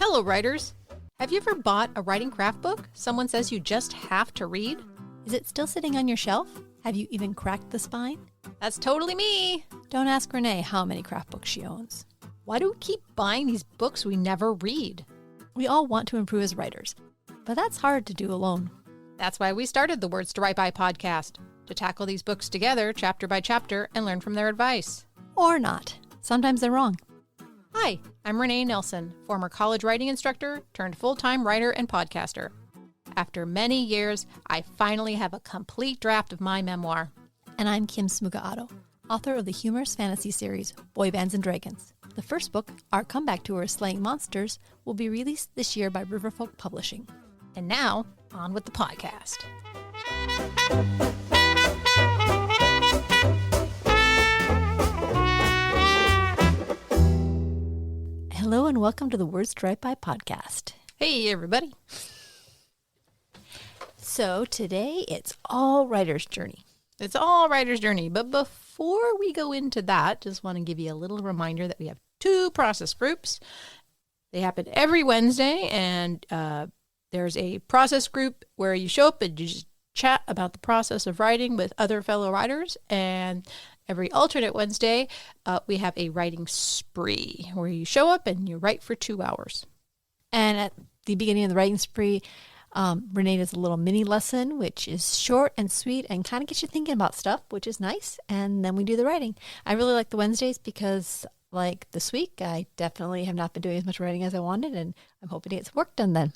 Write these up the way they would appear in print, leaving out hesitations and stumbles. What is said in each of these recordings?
Hello, writers. Have you ever bought a writing craft book someone says you just have to read? Is it still sitting on your shelf? Have you even cracked the spine? That's totally me. Don't ask Renee how many craft books she owns. Why do we keep buying these books we never read? We all want to improve as writers, but that's hard to do alone. That's why we started the Words to Write By podcast, to tackle these books together chapter by chapter and learn from their advice. Or not. Sometimes they're wrong. Hi, I'm Renee Nelson, former college writing instructor turned full-time writer and podcaster. After many years, I finally have a complete draft of my memoir. And I'm Kim Smuga-Otto, author of the humorous fantasy series Boy Bands and Dragons. The first book, Our Comeback Tour Slaying Monsters, will be released this year by Riverfolk Publishing. And now, on with the podcast. Hello and welcome to the Words to Write By podcast. Hey, everybody. So today it's all writer's journey. It's all writer's journey. But before we go into that, just want to give you a little reminder that we have 2 process groups. They happen every Wednesday, and there's a process group where you show up and you just chat about the process of writing with other fellow writers. And every alternate Wednesday, we have a writing spree where you show up and you write for 2 hours. And at the beginning of the writing spree, Renee does a little mini lesson, which is short and sweet and kind of gets you thinking about stuff, which is nice. And then we do the writing. I really like the Wednesdays because, like this week, I definitely have not been doing as much writing as I wanted, and I'm hoping to get some work done then.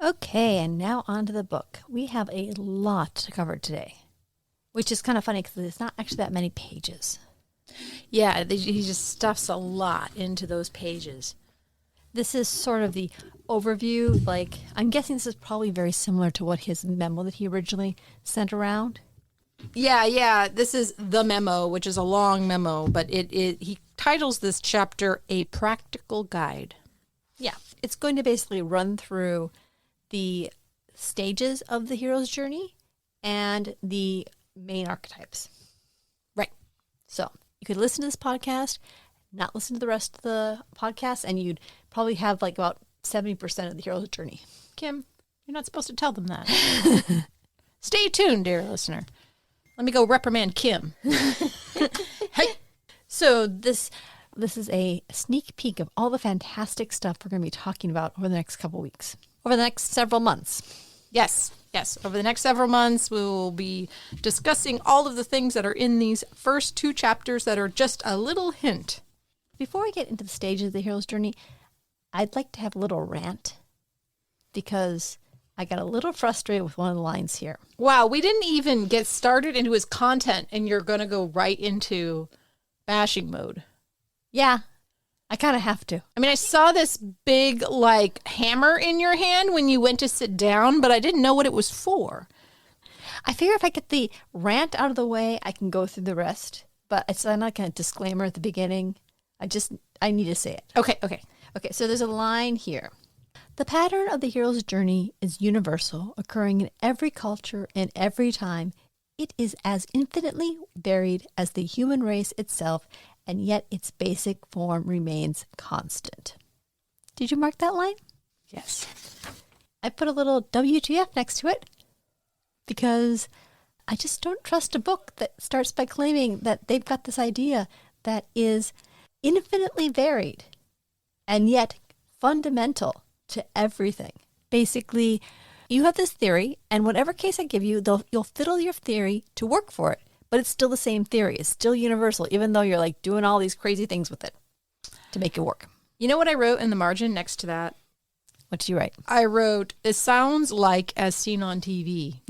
Okay, and now on to the book. We have a lot to cover today, which is kind of funny because it's not actually that many pages. Yeah, he just stuffs a lot into those pages. This is sort of the overview. Like, I'm guessing this is probably very similar to what his memo that he originally sent around. Yeah. This is the memo, which is a long memo, but he titles this chapter A Practical Guide. Yeah, it's going to basically run through the stages of the hero's journey and the main archetypes. Right. So you could listen to this podcast, not listen to the rest of the podcast, and you'd probably have like about 70% of the hero's journey. Kim, you're not supposed to tell them that. Stay tuned, dear listener. Let me go reprimand Kim. Hey. So this is a sneak peek of all the fantastic stuff we're going to be talking about over the next couple weeks, over the next several months. Yes. Over the next several months, we will be discussing all of the things that are in these first 2 chapters that are just a little hint. Before we get into the stages of the hero's journey, I'd like to have a little rant because I got a little frustrated with one of the lines here. Wow, we didn't even get started into his content, and you're going to go right into bashing mode. Yeah, I kind of have to. I mean, I saw this big, hammer in your hand when you went to sit down, but I didn't know what it was for. I figure if I get the rant out of the way, I can go through the rest. But I'm not going to disclaimer at the beginning. I need to say it. Okay. So there's a line here. The pattern of the hero's journey is universal, occurring in every culture and every time. It is as infinitely varied as the human race itself, and yet its basic form remains constant. Did you mark that line? Yes. I put a little WTF next to it because I just don't trust a book that starts by claiming that they've got this idea that is infinitely varied and yet fundamental to everything. Basically, you have this theory, and whatever case I give you, you'll fiddle your theory to work for it, but it's still the same theory. It's still universal, even though you're doing all these crazy things with it to make it work. You know what I wrote in the margin next to that? What did you write? I wrote, it sounds like as seen on TV.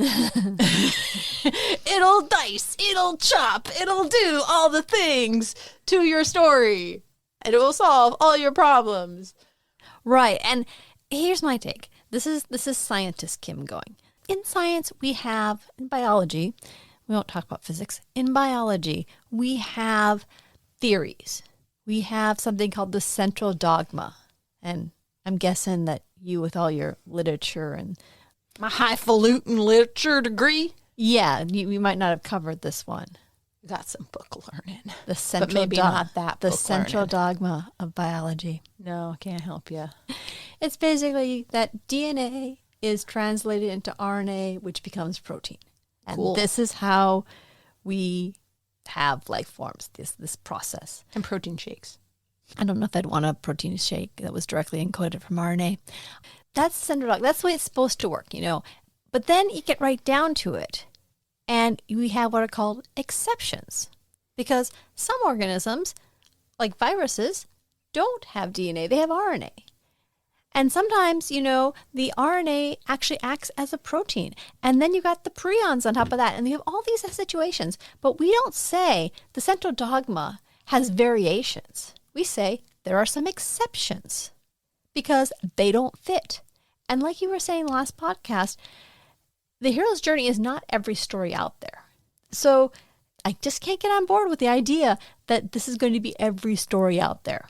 It'll dice, it'll chop, it'll do all the things to your story. And it will solve all your problems. Right. And here's my take. This is scientist Kim going. In science, we have, in biology, we won't talk about physics. In biology, we have theories. We have something called the central dogma. And I'm guessing that you, with all your literature and my highfalutin literature degree. Yeah, we might not have covered this one. Got some book learning. The central but maybe not that the book central learning. Dogma of biology. No, can't help you. It's basically that DNA is translated into RNA, which becomes protein. And Cool. This is how we have life forms, this process. And protein shakes. I don't know if I'd want a protein shake that was directly encoded from RNA. That's center dog. That's the way it's supposed to work, But then you get right down to it, and we have what are called exceptions. Because some organisms, like viruses, don't have DNA. They have RNA. And sometimes, the RNA actually acts as a protein. And then you got the prions on top of that. And you have all these situations. But we don't say the central dogma has variations. We say there are some exceptions because they don't fit. And like you were saying last podcast, the hero's journey is not every story out there. So I just can't get on board with the idea that this is going to be every story out there.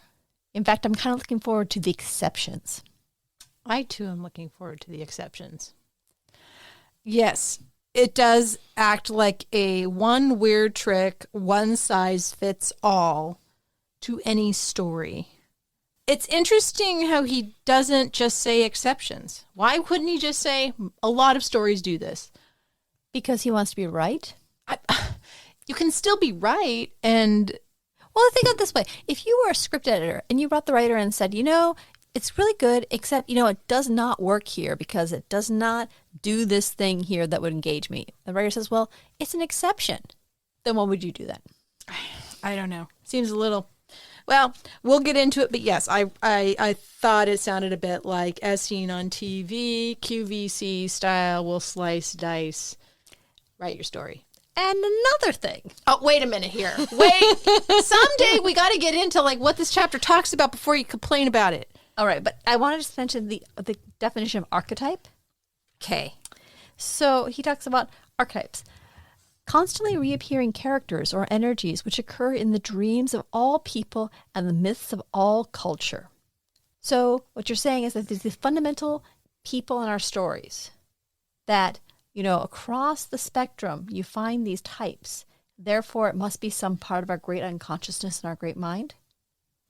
In fact, I'm kind of looking forward to the exceptions. I, too, am looking forward to the exceptions. Yes, it does act like a one weird trick, one size fits all to any story. It's interesting how he doesn't just say exceptions. Why wouldn't he just say a lot of stories do this? Because he wants to be right? You can still be right. And well, think of it this way. If you were a script editor and you brought the writer and said, it's really good, except, it does not work here because it does not do this thing here that would engage me. The writer says, well, it's an exception. Then what would you do then? I don't know. Seems a little... Well, we'll get into it, but yes, I thought it sounded a bit like as seen on TV, QVC style, we'll slice, dice, write your story. And another thing. Oh, wait a minute here. Wait. Someday we got to get into what this chapter talks about before you complain about it. All right, but I want to just mention the definition of archetype. Okay. So he talks about archetypes. Constantly reappearing characters or energies which occur in the dreams of all people and the myths of all culture. So what you're saying is that there's these fundamental people in our stories that, across the spectrum, you find these types. Therefore, it must be some part of our great unconsciousness and our great mind.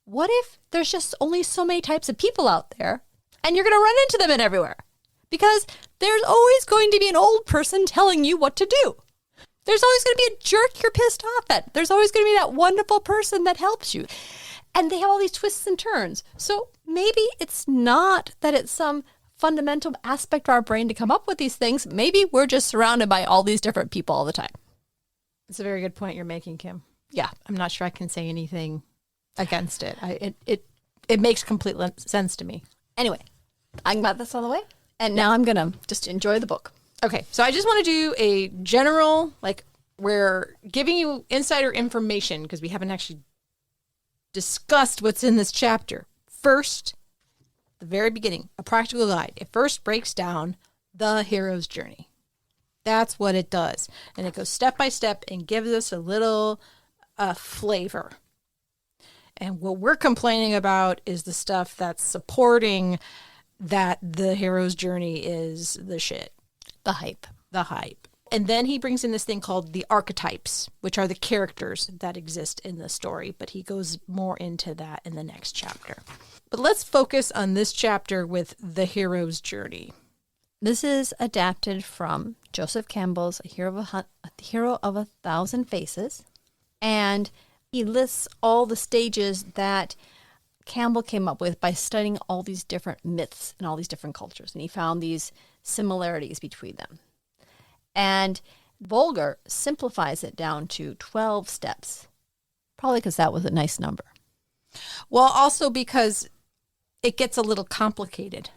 What if there's just only so many types of people out there and you're going to run into them in everywhere? Because there's always going to be an old person telling you what to do. There's always going to be a jerk you're pissed off at. There's always going to be that wonderful person that helps you. And they have all these twists and turns. So maybe it's not that it's some fundamental aspect of our brain to come up with these things. Maybe we're just surrounded by all these different people all the time. It's a very good point you're making, Kim. Yeah. I'm not sure I can say anything against it. It makes complete sense to me. Anyway, I'm glad that's all the way. And now I'm going to just enjoy the book. Okay, so I just want to do a general, we're giving you insider information because we haven't actually discussed what's in this chapter. First, the very beginning, a practical guide. It first breaks down the hero's journey. That's what it does. And it goes step by step and gives us a little flavor. And what we're complaining about is the stuff that's supporting that the hero's journey is the shit. The hype. And then he brings in this thing called the archetypes, which are the characters that exist in the story. But he goes more into that in the next chapter. But let's focus on this chapter with the hero's journey. This is adapted from Joseph Campbell's A Hero of a Thousand Faces. And he lists all the stages that Campbell came up with by studying all these different myths and all these different cultures. And he found these similarities between them. And Vogler simplifies it down to 12 steps, probably because that was a nice number. Well, also because it gets a little complicated.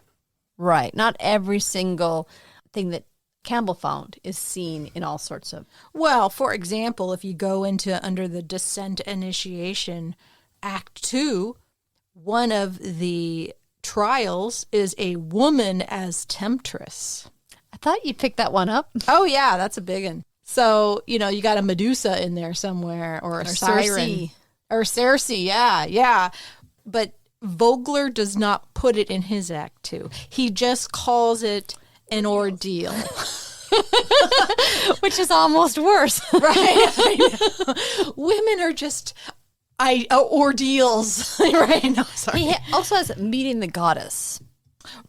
Right. Not every single thing that Campbell found is seen in all sorts of... Well, for example, if you go into under the Descent Initiation, Act 2, one of the trials is a woman as temptress. I thought you picked that one up. Oh, yeah, that's a big one. So, you got a Medusa in there somewhere or a siren. Or Circe, yeah. But Vogler does not put it in his Act 2. He just calls it an ordeal. Which is almost worse. Right? Women are just... ordeals. Right? No, sorry. He also has meeting the goddess.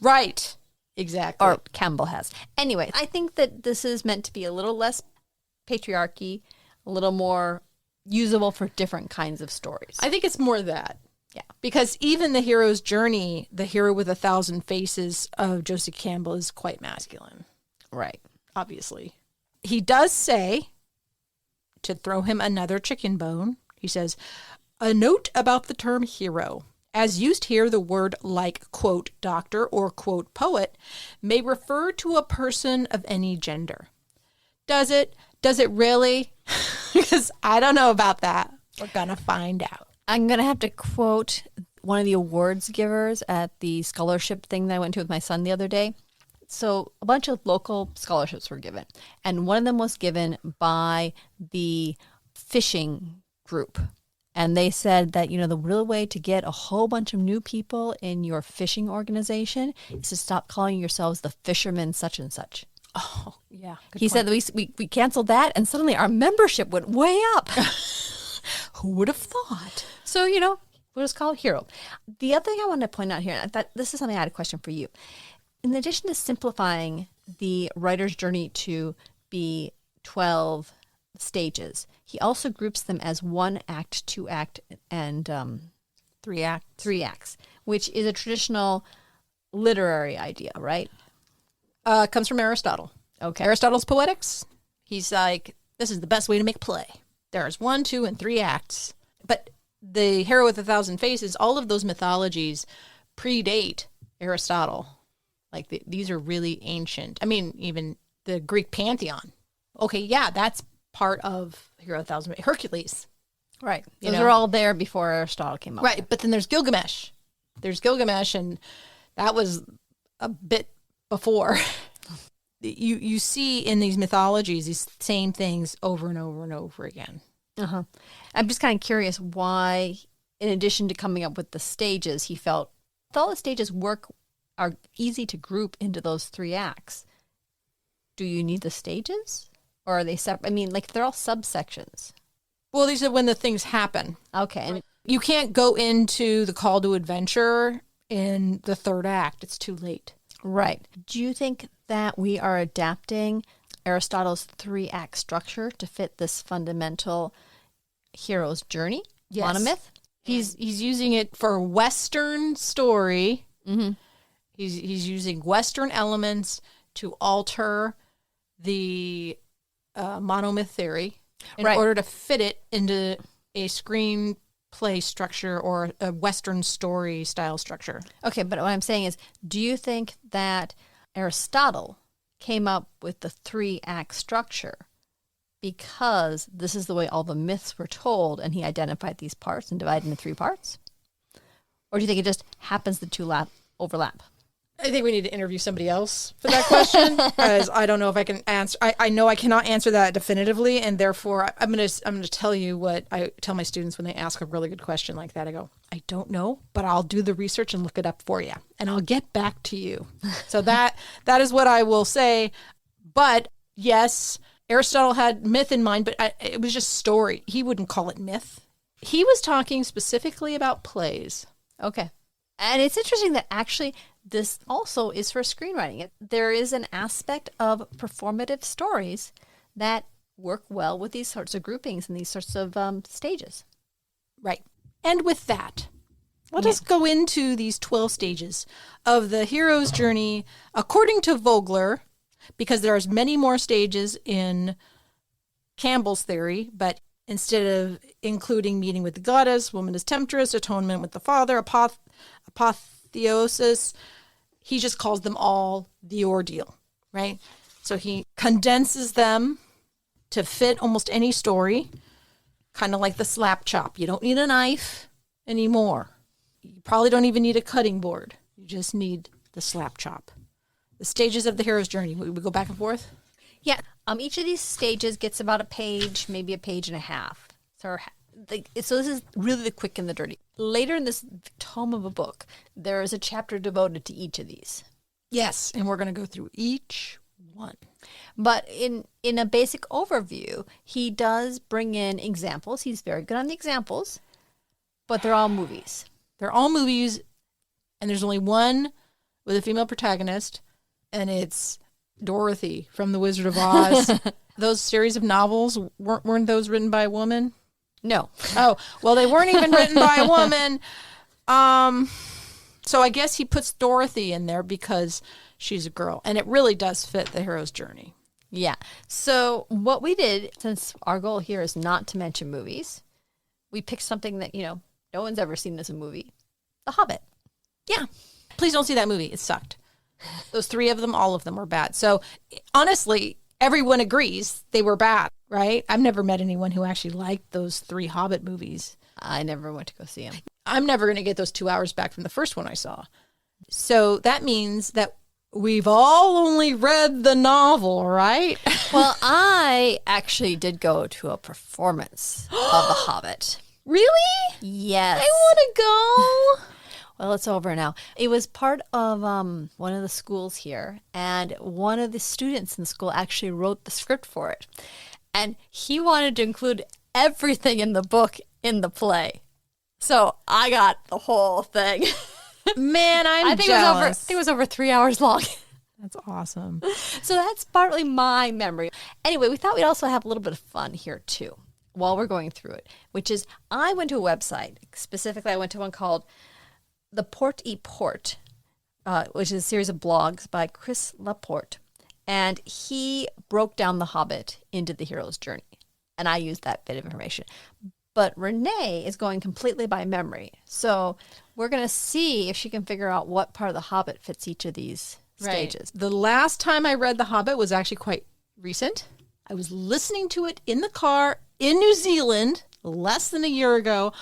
Right. Exactly. Or Campbell has. Anyway, I think that this is meant to be a little less patriarchy, a little more usable for different kinds of stories. I think it's more that. Yeah. Because even the hero's journey, the hero with 1,000 faces of Joseph Campbell is quite masculine. Right. Obviously. He does say, to throw him another chicken bone, he says, a note about the term hero. As used here, the word like, quote, doctor or, quote, poet may refer to a person of any gender. Does it? Does it really? Because I don't know about that. We're going to find out. I'm going to have to quote one of the awards givers at the scholarship thing that I went to with my son the other day. So a bunch of local scholarships were given, and one of them was given by the fishing group. And they said that, you know, the real way to get a whole bunch of new people in your fishing organization is to stop calling yourselves the fishermen such and such. Oh, yeah. He said that we canceled that, and suddenly our membership went way up. Who would have thought? So, you know, we'll just call it hero. The other thing I wanted to point out here, and I thought this is something I had a question for you. In addition to simplifying the writer's journey to be 12 stages, he also groups them as 1 act, 2 act, and 3 acts. 3 acts, which is a traditional literary idea, right? Comes from Aristotle. Okay. Aristotle's Poetics. He's like, this is the best way to make a play. There's 1, 2, and 3 acts. But the hero with 1,000 faces, all of those mythologies predate Aristotle. Like these are really ancient. I mean, even the Greek pantheon. Okay, yeah, that's part of Hero 1,000 Faces. Hercules. Right. You Those know? are all there before Aristotle came up. Right, but then there's Gilgamesh. There's Gilgamesh, and that was a bit before. You see in these mythologies these same things over and over and over again. Uh-huh. I'm just kind of curious why, in addition to coming up with the stages, he felt all the stages are easy to group into those 3 acts. Do you need the stages? Or are they separate? I mean, like, they're all subsections. Well, these are when the things happen. Okay. And You can't go into the call to adventure in the 3rd act. It's too late. right. Do you think that we are adapting Aristotle's 3 act structure to fit this fundamental hero's journey? Yes. Monomyth? He's using it for Western story. Mm-hmm. He's using Western elements to alter the monomyth theory in Right. order to fit it into a screenplay structure or a Western story style structure. Okay, but what I'm saying is, do you think that Aristotle came up with the 3 act structure because this is the way all the myths were told and he identified these parts and divided into 3 parts? Or do you think it just happens the 2 overlap? I think we need to interview somebody else for that question, because I don't know if I can answer. I know I cannot answer that definitively, and therefore I'm gonna tell you what I tell my students when they ask a really good question like that. I go, I don't know, but I'll do the research and look it up for you, and I'll get back to you. So that is what I will say. But yes, Aristotle had myth in mind, but it was just story. He wouldn't call it myth. He was talking specifically about plays. Okay. And it's interesting that actually this also is for screenwriting. There is an aspect of performative stories that work well with these sorts of groupings and these sorts of stages. Right. And with that, let us go into these 12 stages of the hero's journey according to Vogler, because there's many more stages in Campbell's theory, but instead of including meeting with the goddess, woman as temptress, atonement with the father, apotheosis, he just calls them all the ordeal, right? So he condenses them to fit almost any story, kind of like the slap chop. You don't need a knife anymore. You probably don't even need a cutting board. You just need the slap chop. The stages of the hero's journey. We go back and forth? Yeah. Each of these stages gets about a page, maybe a page and a half. So this is really the quick and the dirty. Later in this tome of a book, there is a chapter devoted to each of these. Yes, and we're going to go through each one. But in a basic overview, he does bring in examples. He's very good on the examples, but they're all movies. They're all movies, and there's only one with a female protagonist, and it's Dorothy from The Wizard of Oz. Those series of novels, weren't those written by a woman? No. Oh, well, they weren't even written by a woman. So I guess he puts Dorothy in there because she's a girl, and it really does fit the hero's journey. Yeah. So what we did, since our goal here is not to mention movies, we picked something that, no one's ever seen as a movie. The Hobbit. Yeah. Please don't see that movie. It sucked. Those 3 of them, all of them were bad. So honestly, everyone agrees they were bad, right? I've never met anyone who actually liked those 3 Hobbit movies. I never went to go see them. I'm never going to get those 2 hours back from the first one I saw. So that means that we've all only read the novel, right? Well, I actually did go to a performance of The Hobbit. Really? Yes. I want to go. Well, it's over now. It was part of one of the schools here, and one of the students in the school actually wrote the script for it. And he wanted to include everything in the book in the play. So I got the whole thing. Man, I think it was over 3 hours long. That's awesome. So that's partly my memory. Anyway, we thought we'd also have a little bit of fun here too while we're going through it, which is I went to a website. Specifically, I went to one called The Port, which is a series of blogs by Chris Laporte. And he broke down The Hobbit into the hero's journey. And I used that bit of information. But Renee is going completely by memory. So we're going to see if she can figure out what part of The Hobbit fits each of these stages. The last time I read The Hobbit was actually quite recent. I was listening to it in the car in New Zealand less than a year ago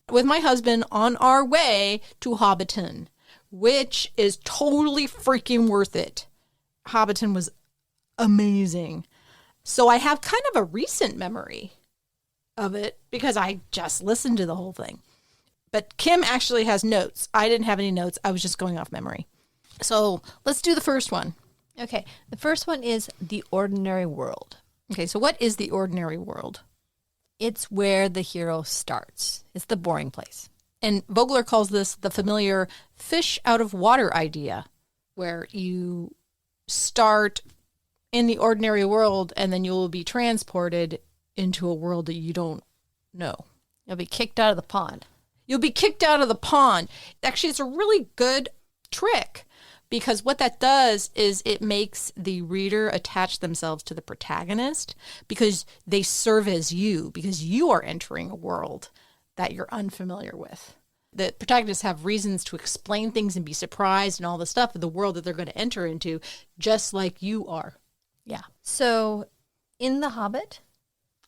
with my husband on our way to Hobbiton, which is totally freaking worth it. Hobbiton was amazing. So I have kind of a recent memory of it because I just listened to the whole thing. But Kim actually has notes. I didn't have any notes. I was just going off memory. So let's do the first one. Okay. The first one is The Ordinary World. Okay, so what is the ordinary world? It's where the hero starts. It's the boring place. And Vogler calls this the familiar fish out of water idea, where you start in the ordinary world and then you'll be transported into a world that you don't know. You'll be kicked out of the pond. You'll be kicked out of the pond. Actually, it's a really good trick because what that does is it makes the reader attach themselves to the protagonist because they serve as you, because you are entering a world that you're unfamiliar with. The protagonists have reasons to explain things and be surprised and all the stuff of the world that they're going to enter into, just like you are. Yeah. So in The Hobbit,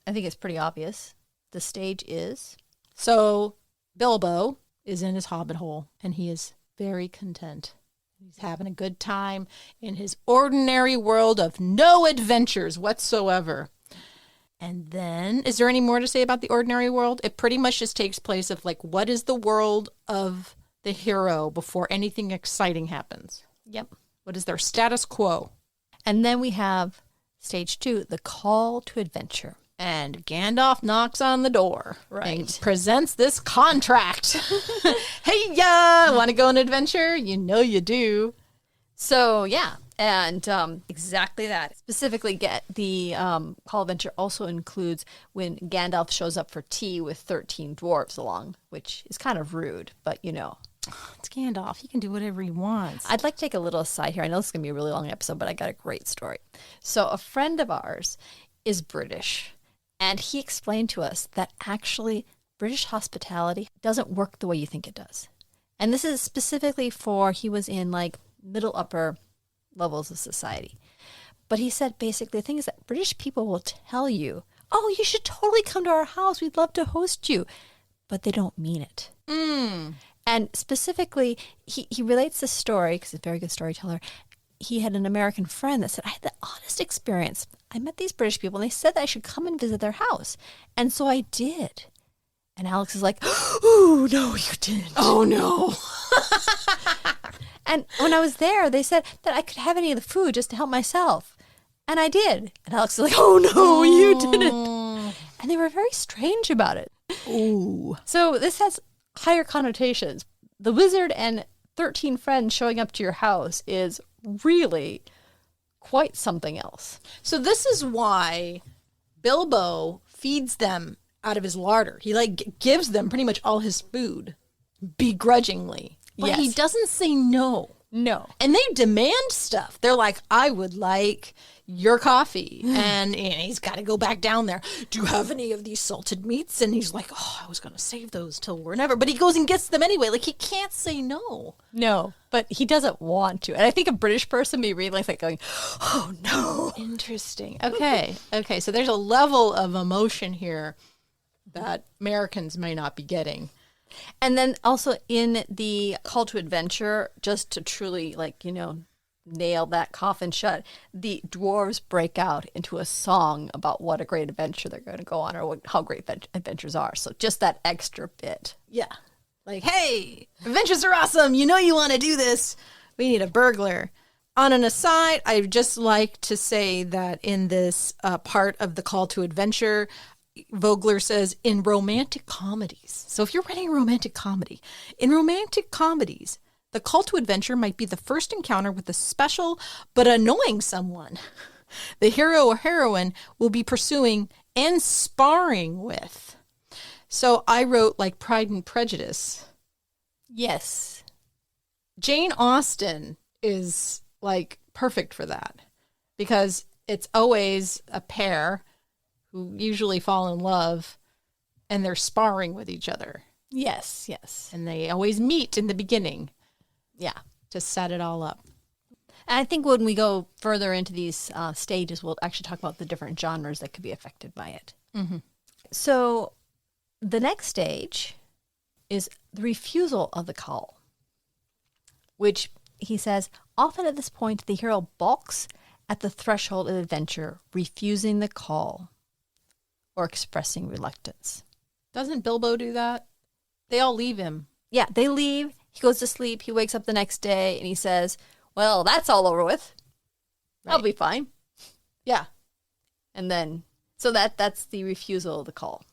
I think it's pretty obvious. The stage is... So Bilbo is in his hobbit hole, and he is very content. He's having a good time in his ordinary world of no adventures whatsoever. And then, is there any more to say about the ordinary world? It pretty much just takes place of like, what is the world of the hero before anything exciting happens? Yep. What is their status quo? And then we have stage 2, the call to adventure. And Gandalf knocks on the door. Right. And presents this contract. Hey, ya, want to go on an adventure? You know you do. So, yeah. And exactly that. Specifically, get the call adventure also includes when Gandalf shows up for tea with 13 dwarves along, which is kind of rude, but you know. It's Gandalf. He can do whatever he wants. I'd like to take a little aside here. I know this is going to be a really long episode, but I got a great story. So a friend of ours is British, and he explained to us that actually British hospitality doesn't work the way you think it does. And this is specifically for, he was in like middle upper levels of society. But he said basically the thing is that British people will tell you, oh, you should totally come to our house. We'd love to host you. But they don't mean it. And specifically, he relates this story, because he's a very good storyteller. He had an American friend that said, I had the honest experience. I met these British people, and they said that I should come and visit their house. And so I did. And Alex is like, oh, no, you didn't. Oh, no. And when I was there, they said that I could have any of the food just to help myself. And I did. And Alex was like, oh, no, you didn't. And they were very strange about it. Ooh. So this has higher connotations. The wizard and 13 friends showing up to your house is really quite something else. So this is why Bilbo feeds them out of his larder. He like gives them pretty much all his food begrudgingly. But he doesn't say no. No. And they demand stuff. They're like, I would like your coffee. And he's got to go back down there. Do you have any of these salted meats? And he's like, oh, I was going to save those till whenever. But he goes and gets them anyway. Like, he can't say no. No, but he doesn't want to. And I think a British person may read like going, oh, no. Interesting. Okay. Okay. So there's a level of emotion here that Americans may not be getting. And then also in the call to adventure, just to truly, like, nail that coffin shut, the dwarves break out into a song about what a great adventure they're going to go on, or how great adventures are. So just that extra bit. Yeah. Like, hey, adventures are awesome. You know you want to do this. We need a burglar. On an aside, I'd just like to say that in this part of the call to adventure, Vogler says, in romantic comedies. So if you're writing a romantic comedy, in romantic comedies, the call to adventure might be the first encounter with a special but annoying someone the hero or heroine will be pursuing and sparring with. So I wrote like Pride and Prejudice. Yes. Jane Austen is like perfect for that because it's always a pair who usually fall in love, and they're sparring with each other. Yes, yes. And they always meet in the beginning. Yeah. To set it all up. And I think when we go further into these stages, we'll actually talk about the different genres that could be affected by it. Mm-hmm. So the next stage is the refusal of the call, which he says, often at this point, the hero balks at the threshold of adventure, refusing the call or expressing reluctance. Doesn't Bilbo do that? They all leave him. Yeah, they leave. He goes to sleep. He wakes up the next day and he says, well, that's all over with. Right. I'll be fine. Yeah. And then, so that's the refusal of the call.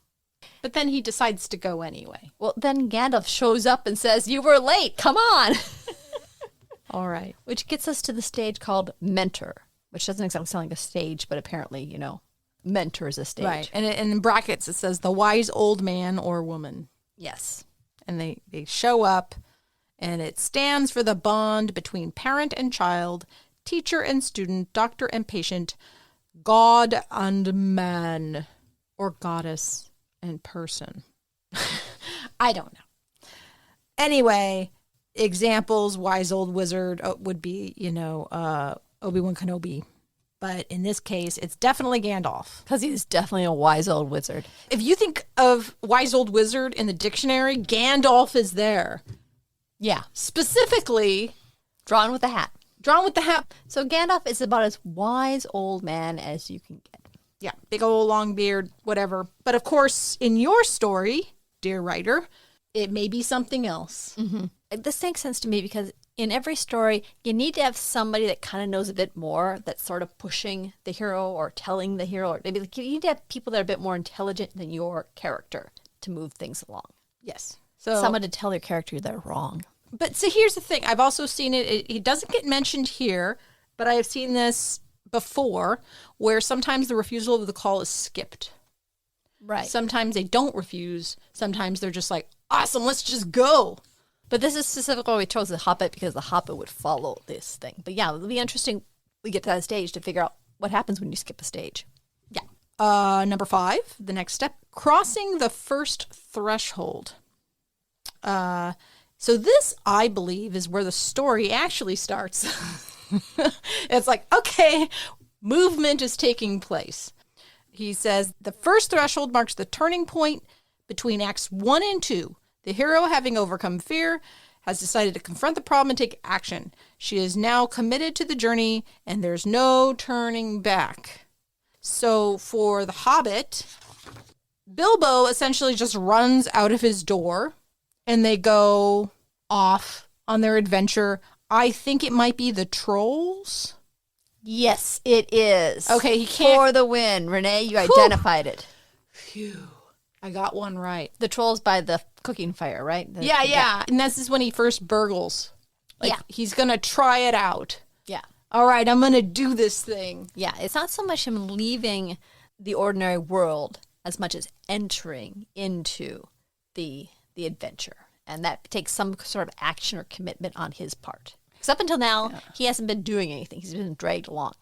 But then he decides to go anyway. Well, then Gandalf shows up and says, you were late. Come on. All right. Which gets us to the stage called Mentor, which doesn't exactly sound like a stage, but apparently, Mentor is a stage. Right. And in brackets, it says the wise old man or woman. Yes. And they show up, and it stands for the bond between parent and child, teacher and student, doctor and patient, God and man, or goddess and person. I don't know. Anyway, examples, wise old wizard would be, Obi-Wan Kenobi. But in this case, it's definitely Gandalf. Because he's definitely a wise old wizard. If you think of wise old wizard in the dictionary, Gandalf is there. Yeah. Specifically, drawn with a hat. Drawn with the hat. So Gandalf is about as wise old man as you can get. Yeah, big old long beard, whatever. But of course, in your story, dear writer, it may be something else. Mm-hmm. This makes sense to me because in every story, you need to have somebody that kind of knows a bit more, that's sort of pushing the hero or telling the hero. Or maybe you need to have people that are a bit more intelligent than your character to move things along. Yes. So someone to tell their character they're wrong. But so here's the thing. I've also seen it. It doesn't get mentioned here, but I have seen this before where sometimes the refusal of the call is skipped. Right. Sometimes they don't refuse. Sometimes they're just like, awesome, let's just go. But this is specifically why we chose the Hobbit, because the Hobbit would follow this thing. But yeah, it'll be interesting we get to that stage to figure out what happens when you skip a stage. Yeah. Number 5, the next step, crossing the first threshold. So this, I believe, is where the story actually starts. It's like, okay, movement is taking place. He says, the first threshold marks the turning point between Acts 1 and 2. The hero, having overcome fear, has decided to confront the problem and take action. She is now committed to the journey, and there's no turning back. So for the Hobbit, Bilbo essentially just runs out of his door, and they go off on their adventure. I think it might be the trolls. Yes, it is. Okay, he can't. For the win. Renee, you identified it. Phew. I got one right. The trolls by the cooking fire, right? Yeah. And this is when he first burgles. Like, Yeah. he's going to try it out. Yeah. All right, I'm going to do this thing. Yeah. It's not so much him leaving the ordinary world as much as entering into the adventure. And that takes some sort of action or commitment on his part. Because up until now, he hasn't been doing anything. He's been dragged along.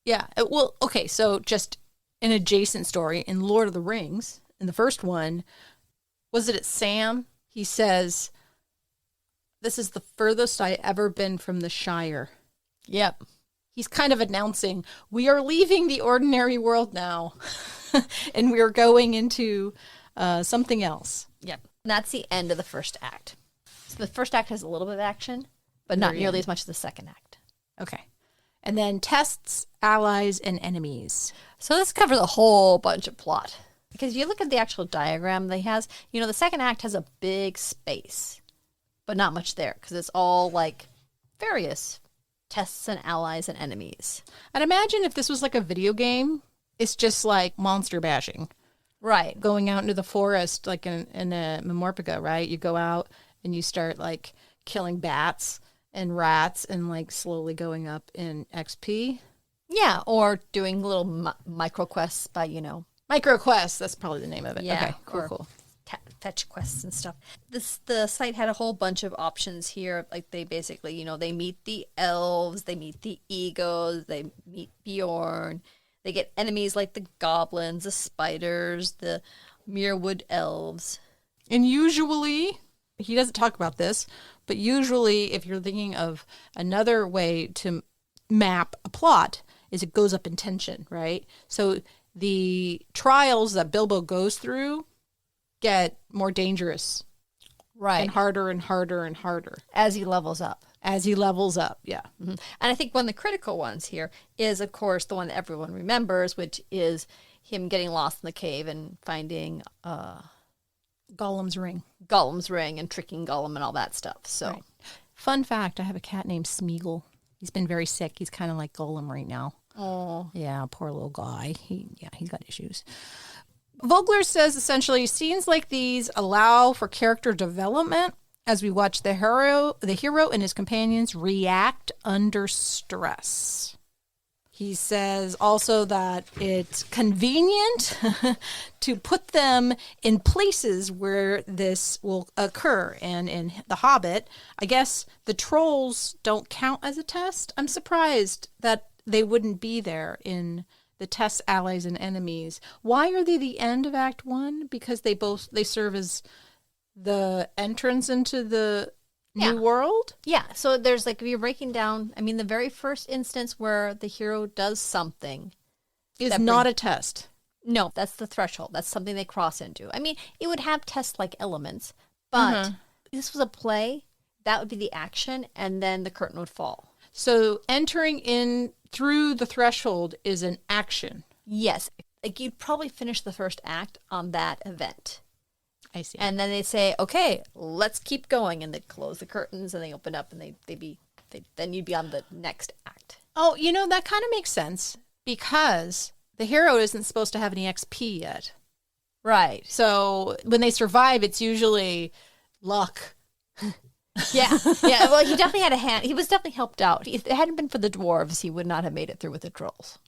Yeah. Well, okay, so just an adjacent story in Lord of the Rings, in the first one, was it Sam? He says, "This is the furthest I ever been from the Shire." Yep. He's kind of announcing, we are leaving the ordinary world now, and we are going into something else. Yep. And that's the end of the first act. So the first act has a little bit of action, but not nearly as much as the second act. Okay. And then tests, allies, and enemies. So this covers a whole bunch of plot. Because if you look at the actual diagram they has, the second act has a big space, but not much there because it's all like various tests and allies and enemies. I'd imagine if this was like a video game, it's just like monster bashing. Right. Going out into the forest, like in a Memorpica, right? You go out and you start like killing bats and rats and like slowly going up in XP. Yeah, or doing little micro quests by, Micro quests, that's probably the name of it. Yeah, okay, cool. Fetch quests and stuff. The site had a whole bunch of options here. Like they basically, they meet the elves, they meet the egos, they meet Bjorn. They get enemies like the goblins, the spiders, the Muirwood elves. And usually, he doesn't talk about this, but usually if you're thinking of another way to map a plot, is it goes up in tension, right? So the trials that Bilbo goes through get more dangerous. Right. And harder and harder and harder. As he levels up. As he levels up, yeah. Mm-hmm. And I think one of the critical ones here is, of course, the one that everyone remembers, which is him getting lost in the cave and finding Gollum's ring. Gollum's ring and tricking Gollum and all that stuff. So, right. Fun fact, I have a cat named Smeagol. He's been very sick. He's kind of like Gollum right now. Oh. Yeah, poor little guy. He's got issues. Vogler says essentially scenes like these allow for character development as we watch the hero and his companions react under stress. He says also that it's convenient to put them in places where this will occur. And in The Hobbit, I guess the trolls don't count as a test. I'm surprised that they wouldn't be there in the tests, allies, and enemies. Why are they the end of Act 1? Because they serve as the entrance into the new world? Yeah, so there's like, if you're breaking down, the very first instance where the hero does something is not a test. No, that's the threshold. That's something they cross into. It would have test-like elements, but this was a play. That would be the action, and then the curtain would fall. So entering in through the threshold is an action. Yes. Like you'd probably finish the first act on that event. I see. And then they'd say, okay, let's keep going. And they'd close the curtains and they open up and then you'd be on the next act. Oh, that kind of makes sense because the hero isn't supposed to have any XP yet. Right. So when they survive, it's usually luck. Yeah. Yeah. Well, he definitely had a hand. He was definitely helped out. If it hadn't been for the dwarves, he would not have made it through with the trolls.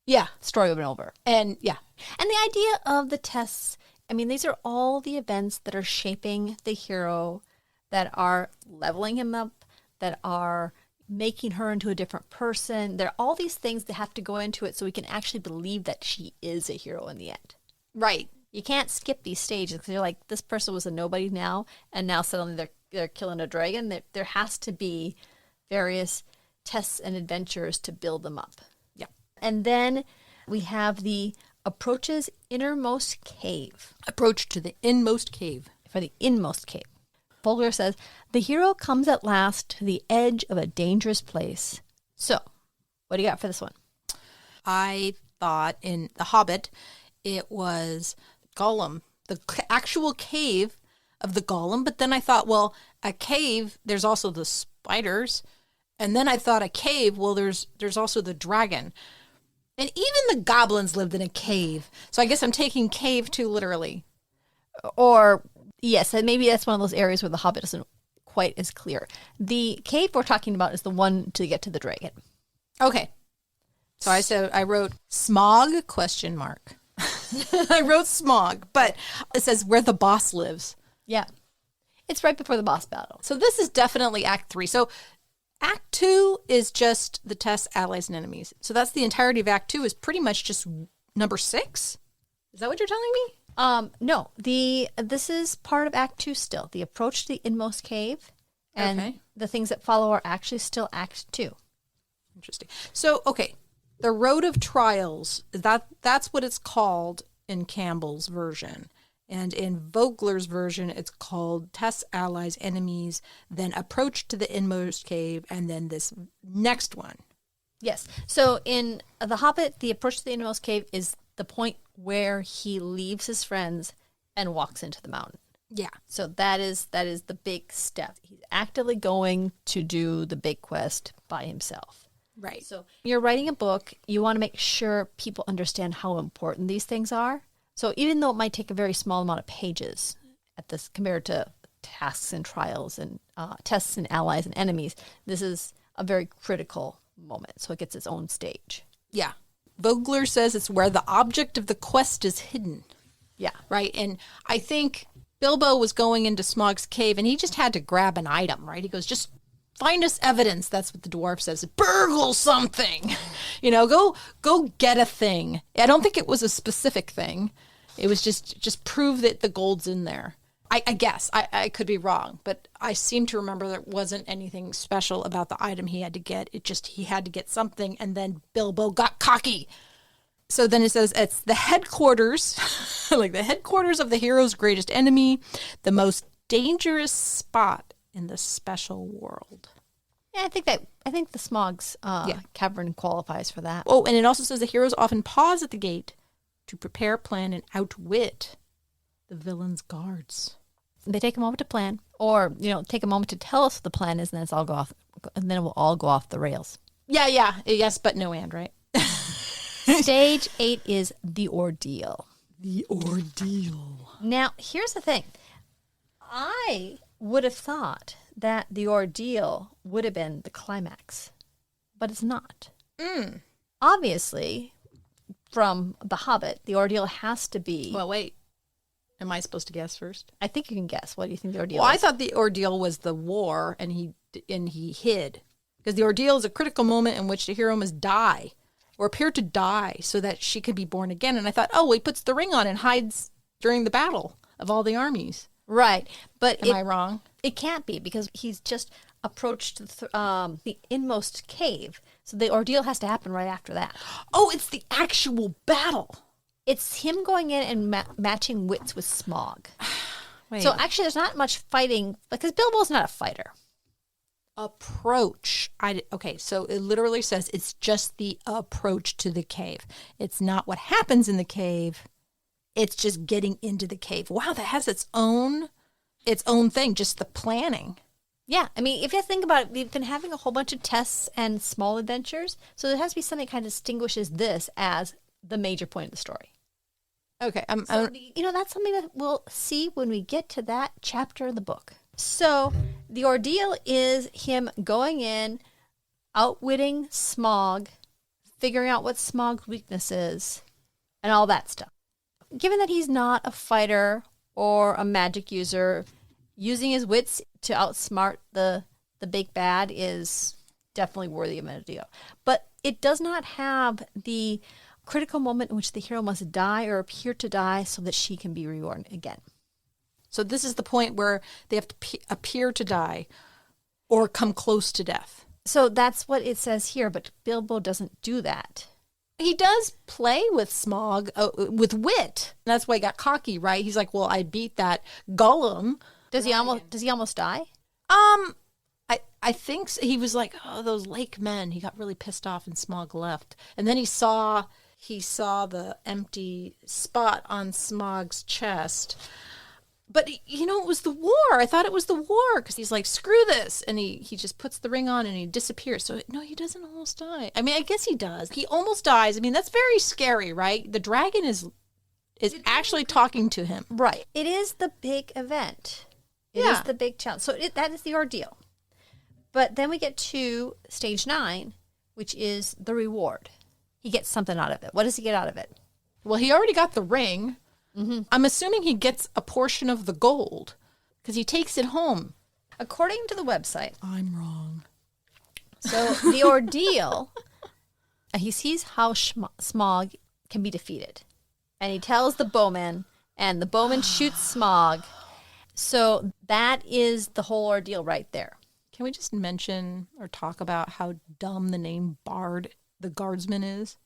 Yeah. Story would have been over. And yeah. And the idea of the tests, these are all the events that are shaping the hero, that are leveling him up, that are making her into a different person. There are all these things that have to go into it so we can actually believe that she is a hero in the end. Right. You can't skip these stages because you're like, this person was a nobody now, and now suddenly they're killing a dragon. There has to be various tests and adventures to build them up. Yeah. And then we have the approaches innermost cave. Approach to the inmost cave. For the inmost cave. Vogler says, the hero comes at last to the edge of a dangerous place. So, what do you got for this one? I thought in The Hobbit, it was Gollum, the actual cave of the Gollum. But then I thought, well, a cave, there's also the spiders. And then I thought a cave, well, there's also the dragon. And even the goblins lived in a cave. So I guess I'm taking cave too literally. Or, yes, and maybe that's one of those areas where the Hobbit doesn't quite as clear. The cave we're talking about is the one to get to the dragon. Okay. So I wrote smog question mark. I wrote smog, but it says where the boss lives. Yeah. It's right before the boss battle. So this is definitely Act 3. So Act 2 is just the Tess, allies, and enemies. So that's the entirety of Act 2 is pretty much just number 6. Is that what you're telling me? No. This is part of Act 2 still. The approach to the inmost cave and the things that follow are actually still Act 2. Interesting. So, okay. The Road of Trials, that's what it's called in Campbell's version. And in Vogler's version, it's called Tess, Allies, Enemies, then Approach to the Inmost Cave, and then this next one. Yes. So in The Hobbit, the approach to the inmost cave is the point where he leaves his friends and walks into the mountain. Yeah. So that is the big step. He's actively going to do the big quest by himself. Right. So you're writing a book, you want to make sure people understand how important these things are. So even though it might take a very small amount of pages at this compared to tasks and trials and tests and allies and enemies, this is a very critical moment. So it gets its own stage. Yeah. Vogler says it's where the object of the quest is hidden. Yeah. Right. And I think Bilbo was going into Smaug's cave and he just had to grab an item, right? He goes, just find us evidence. That's what the dwarf says. Burgle something. Go get a thing. I don't think it was a specific thing. It was just prove that the gold's in there. I guess. I could be wrong, but I seem to remember there wasn't anything special about the item he had to get. He had to get something, and then Bilbo got cocky. So then it says it's the headquarters, like the headquarters of the hero's greatest enemy, the most dangerous spot in the special world. Yeah, I think the Smaug's cavern qualifies for that. Oh, and it also says the heroes often pause at the gate to prepare, plan, and outwit the villain's guards. They take a moment to plan, or take a moment to tell us what the plan is, and then it will all go off the rails. Yeah, yes, but no and, right? Stage 8 is the ordeal. The ordeal. Now, here's the thing. I would have thought that the ordeal would have been the climax, but it's not. Obviously, from The Hobbit, the ordeal has to be... Well, wait. Am I supposed to guess first? I think you can guess. What do you think the ordeal is? I thought the ordeal was the war, and he hid. Because the ordeal is a critical moment in which the hero must die, or appear to die, so that she could be born again. And I thought, he puts the ring on and hides during the battle of all the armies. Right. But Am I wrong? It can't be, because he's just approached the inmost cave. So the ordeal has to happen right after that. Oh, it's the actual battle. It's him going in and matching wits with Smaug. Wait. So actually there's not much fighting, because Bilbo's not a fighter. Approach. Okay, so it literally says it's just the approach to the cave. It's not what happens in the cave. It's just getting into the cave. Wow, that has its own thing, just the planning. Yeah, I mean, if you think about it, we've been having a whole bunch of tests and small adventures, so there has to be something that kind of distinguishes this as the major point of the story. Okay. That's something that we'll see when we get to that chapter of the book. So the ordeal is him going in, outwitting Smaug, figuring out what Smaug's weakness is, and all that stuff. Given that he's not a fighter or a magic user, using his wits to outsmart the big bad is definitely worthy of an ordeal. But it does not have the critical moment in which the hero must die or appear to die so that she can be reborn again. So this is the point where they have to appear to die or come close to death. So that's what it says here, but Bilbo doesn't do that. He does play with Smaug, with wit. That's why he got cocky, right? He's like, well, I beat that Gollum. Does he almost die? I think so. He was like, those lake men. He got really pissed off and Smaug left. And then he saw the empty spot on Smaug's chest. But, it was the war. I thought it was the war because he's like, screw this. And he just puts the ring on and he disappears. So, no, he doesn't almost die. I mean, I guess he does. He almost dies. I mean, that's very scary, right? The dragon is actually talking to him. Right. It is the big event. It is Yeah. the big challenge. So that is the ordeal. But then we get to stage 9, which is the reward. He gets something out of it. What does he get out of it? Well, he already got the ring. Mm-hmm. I'm assuming he gets a portion of the gold because he takes it home. According to the website, I'm wrong. so the ordeal, he sees how Smaug can be defeated. And he tells the bowman, and the bowman shoots Smaug. So that is the whole ordeal right there. Can we just mention or talk about how dumb the name Bard the Guardsman is?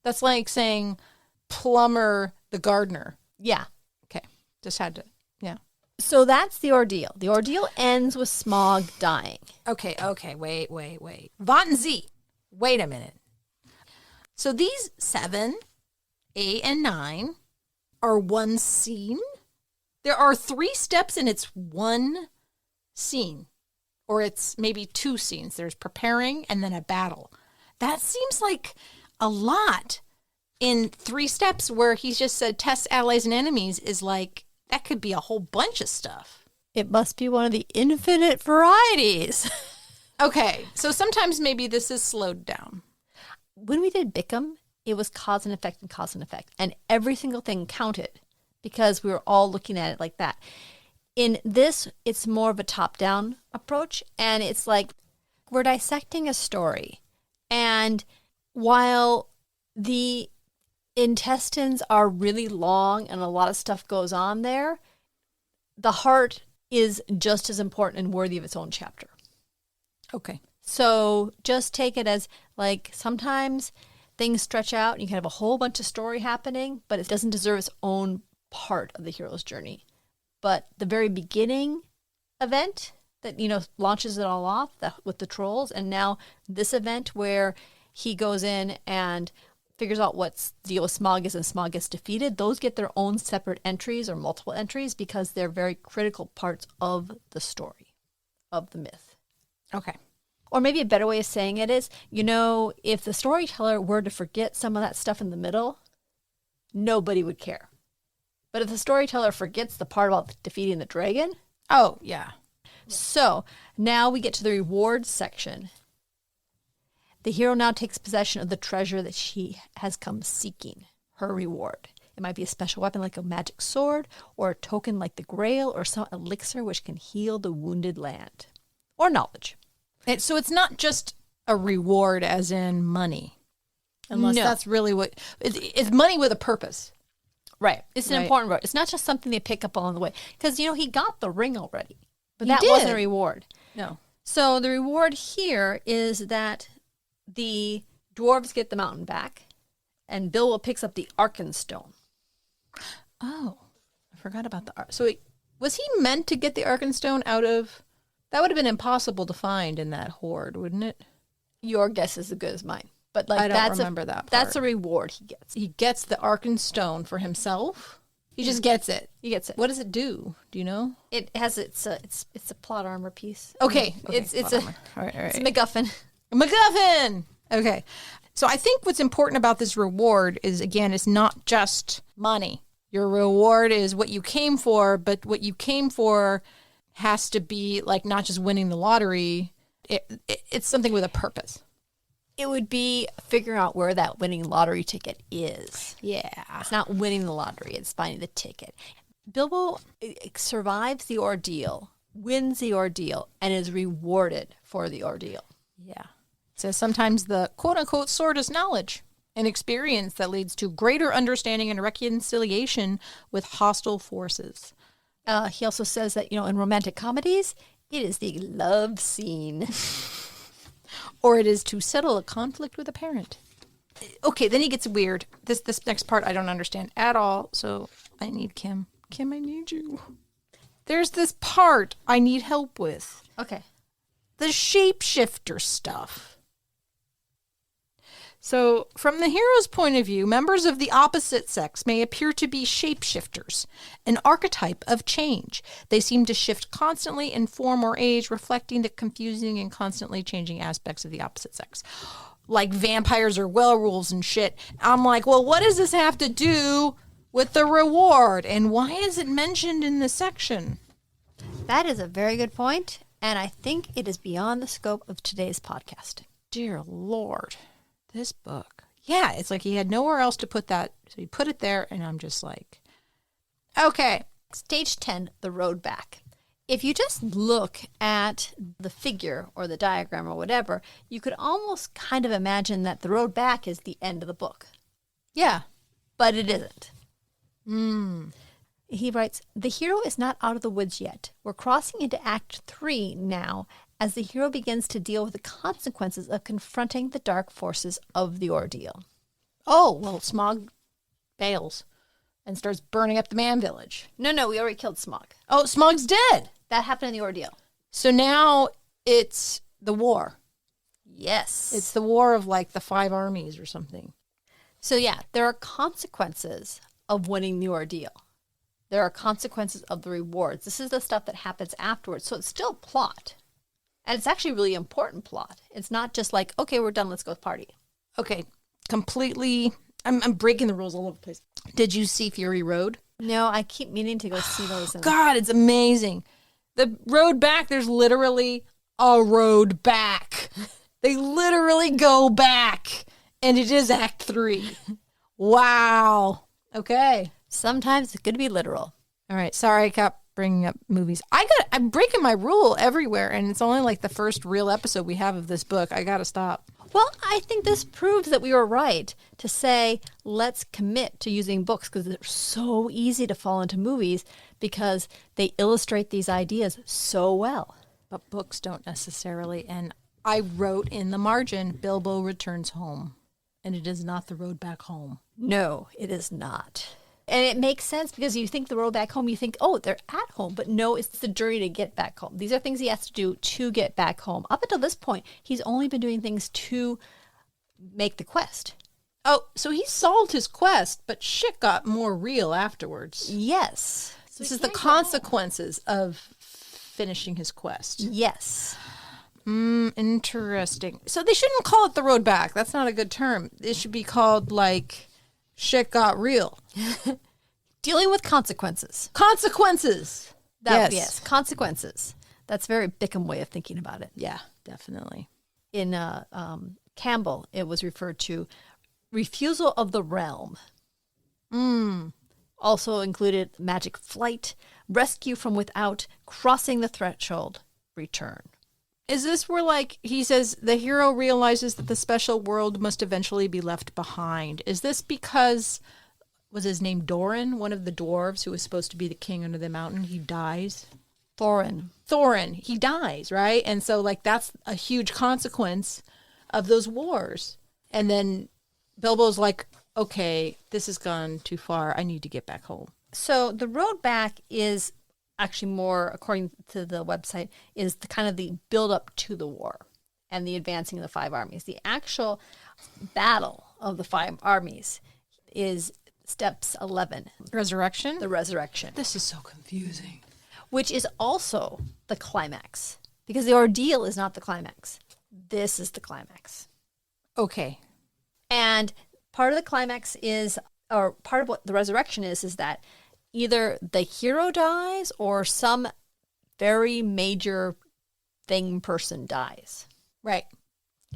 That's like saying plumber the gardener. Yeah. Okay. Just had to, yeah. So that's the ordeal. The ordeal ends with Smaug dying. Okay, wait. Von Z, wait a minute. So these 7, 8, and 9 are one scene? There are 3 steps and it's one scene. Or it's maybe 2 scenes. There's preparing and then a battle. That seems like a lot in 3 steps where he's just said test allies and enemies is like, that could be a whole bunch of stuff. It must be one of the infinite varieties. Okay, so sometimes maybe this is slowed down. When we did Bickham, it was cause and effect and cause and effect. And every single thing counted because we were all looking at it like that. In this, it's more of a top-down approach. And it's like we're dissecting a story. And while the intestines are really long and a lot of stuff goes on there, the heart is just as important and worthy of its own chapter. Okay. So just take it as like sometimes things stretch out and you can have a whole bunch of story happening, but it doesn't deserve its own part of the hero's journey. But the very beginning event that, launches it all off with the trolls, and now this event where he goes in and figures out what's the deal with Smaug is and Smaug gets defeated, those get their own separate entries or multiple entries because they're very critical parts of the story, of the myth. Okay. Or maybe a better way of saying it is, if the storyteller were to forget some of that stuff in the middle, nobody would care. But if the storyteller forgets the part about defeating the dragon... Oh, yeah. So now we get to the rewards section. The hero now takes possession of the treasure that she has come seeking, her reward. It might be a special weapon like a magic sword, or a token like the Grail, or some elixir which can heal the wounded land. Or knowledge. So it's not just a reward as in money. Unless that's really what... It's money with a purpose. Right. It's an important reward. It's not just something they pick up along the way. Because, he got the ring already. But that wasn't a reward. No. So the reward here is that the dwarves get the mountain back, and Bilbo picks up the Arkenstone. Oh, I forgot about the... So was he meant to get the Arkenstone out of... That would have been impossible to find in that hoard, wouldn't it? Your guess is as good as mine. But I don't remember that part. That's a reward he gets. He gets the Arkenstone for himself? He just gets it. He gets it. What does it do? Do you know? It has it's a plot armor piece. Okay. It's plot armor. All right. It's a MacGuffin. MacGuffin! Okay. So I think what's important about this reward is, again, it's not just money. Your reward is what you came for, but what you came for has to be like not just winning the lottery. It's something with a purpose. It would be figuring out where that winning lottery ticket is. Yeah. It's not winning the lottery, it's finding the ticket. Bilbo survives the ordeal, wins the ordeal, and is rewarded for the ordeal. Yeah. So sometimes the quote-unquote sword is knowledge and experience that leads to greater understanding and reconciliation with hostile forces. He also says that, in romantic comedies, it is the love scene. Or it is to settle a conflict with a parent. Okay, then he gets weird. This next part I don't understand at all, so I need Kim. Kim, I need you. There's this part I need help with. Okay. The shapeshifter stuff. So, from the hero's point of view, members of the opposite sex may appear to be shapeshifters, an archetype of change. They seem to shift constantly in form or age, reflecting the confusing and constantly changing aspects of the opposite sex. Like vampires or werewolves and shit. I'm like, well, what does this have to do with the reward? And why is it mentioned in this section? That is a very good point, and I think it is beyond the scope of today's podcast. Dear Lord, this book. Yeah, it's like he had nowhere else to put that, so he put it there, and I'm just like, okay. Stage 10, the road back. If you just look at the figure or the diagram or whatever, you could almost kind of imagine that the road back is the end of the book. Yeah. But it isn't. He writes, the hero is not out of the woods yet. We're crossing into Act 3 now as the hero begins to deal with the consequences of confronting the dark forces of the ordeal. Oh, well, Smog bails and starts burning up the man village. No, we already killed Smog. Oh, Smog's dead. That happened in the ordeal. So now it's the war. Yes. It's the war of like the 5 armies or something. So yeah, there are consequences of winning the ordeal. There are consequences of the rewards. This is the stuff that happens afterwards. So it's still plot. And it's actually really important plot. It's not just like, okay, we're done, let's go party. Okay, completely. I'm breaking the rules all over the place. Did you see Fury Road? No, I keep meaning to go see those. God, it's amazing. The road back, there's literally a road back. They literally go back. And it is Act 3. Wow. Okay. Sometimes it's good to be literal. All right. Sorry, I kept bringing up movies. I'm breaking my rule everywhere, and it's only like the first real episode we have of this book. I got to stop. Well, I think this proves that we were right to say, let's commit to using books because they're so easy to fall into movies because they illustrate these ideas so well. But books don't necessarily. And I wrote in the margin, Bilbo returns home. And it is not the road back home. No, it is not. And it makes sense because you think the road back home, you think, oh, they're at home. But no, it's the journey to get back home. These are things he has to do to get back home. Up until this point, he's only been doing things to make the quest. Oh, so he solved his quest, but shit got more real afterwards. Yes. This is the consequences of finishing his quest. Yes. Interesting. So they shouldn't call it the road back. That's not a good term. It should be called like shit got real. Dealing with consequences. Consequences. Yes, consequences. That's a very Bickham way of thinking about it. Yeah, definitely. In Campbell, it was referred to refusal of the realm. Also included magic flight, rescue from without, crossing the threshold, return. Is this where, like, he says the hero realizes that the special world must eventually be left behind? Is this because, was his name Doran, one of the dwarves who was supposed to be the king under the mountain? He dies? Thorin. He dies, right? And so, like, that's a huge consequence of those wars. And then Bilbo's like, okay, this has gone too far. I need to get back home. So the road back is actually more, according to the website, is the kind of the build up to the war and the advancing of the 5 armies. The actual battle of the 5 armies is steps 11. Resurrection? The resurrection. This is so confusing. Which is also the climax. Because the ordeal is not the climax. This is the climax. Okay. And part of the climax is, or part of what the resurrection is that either the hero dies or some very major person dies. Right.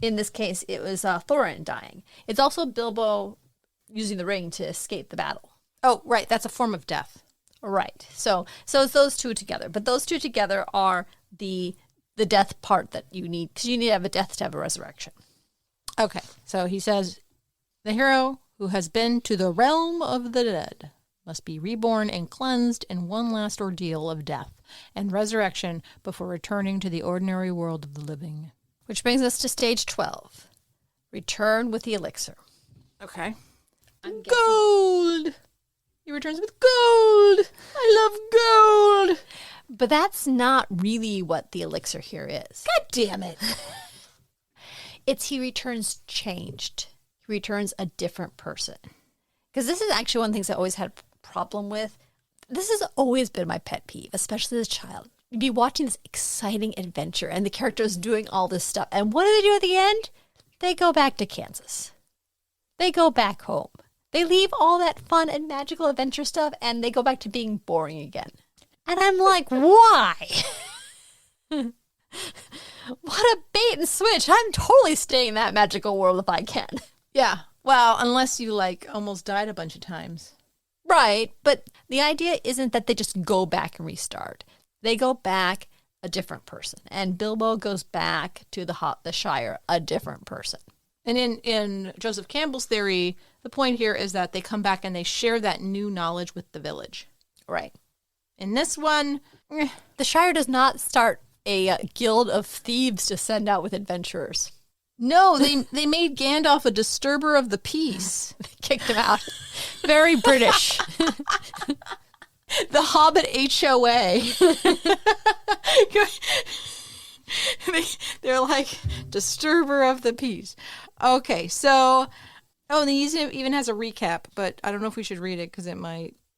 In this case, it was Thorin dying. It's also Bilbo using the ring to escape the battle. Oh, right. That's a form of death. Right. So it's those two together. But those two together are the death part that you need, because you need to have a death to have a resurrection. Okay. So he says, the hero who has been to the realm of the dead must be reborn and cleansed in one last ordeal of death and resurrection before returning to the ordinary world of the living. Which brings us to stage 12. Return with the elixir. Okay. Gold! He returns with gold! I love gold! But that's not really what the elixir here is. God damn it. It's he returns changed. He returns a different person. Because this is actually one of the things I always had a problem with. This has always been my pet peeve, especially as a child. You'd be watching this exciting adventure and the characters doing all this stuff. And what do they do at the end? They go back to Kansas. They go back home. They leave all that fun and magical adventure stuff and they go back to being boring again. And I'm like, why? What a bait and switch. I'm totally staying in that magical world if I can. Yeah. Well, unless you like almost died a bunch of times. Right. But the idea isn't that they just go back and restart. They go back a different person. And Bilbo goes back to the Shire a different person. And in Joseph Campbell's theory, the point here is that they come back and they share that new knowledge with the village. Right. In this one, the Shire does not start a guild of thieves to send out with adventurers. No, they made Gandalf a disturber of the peace. They kicked him out. Very British. The Hobbit HOA. They're like, disturber of the peace. Okay, so, and he even has a recap, but I don't know if we should read it because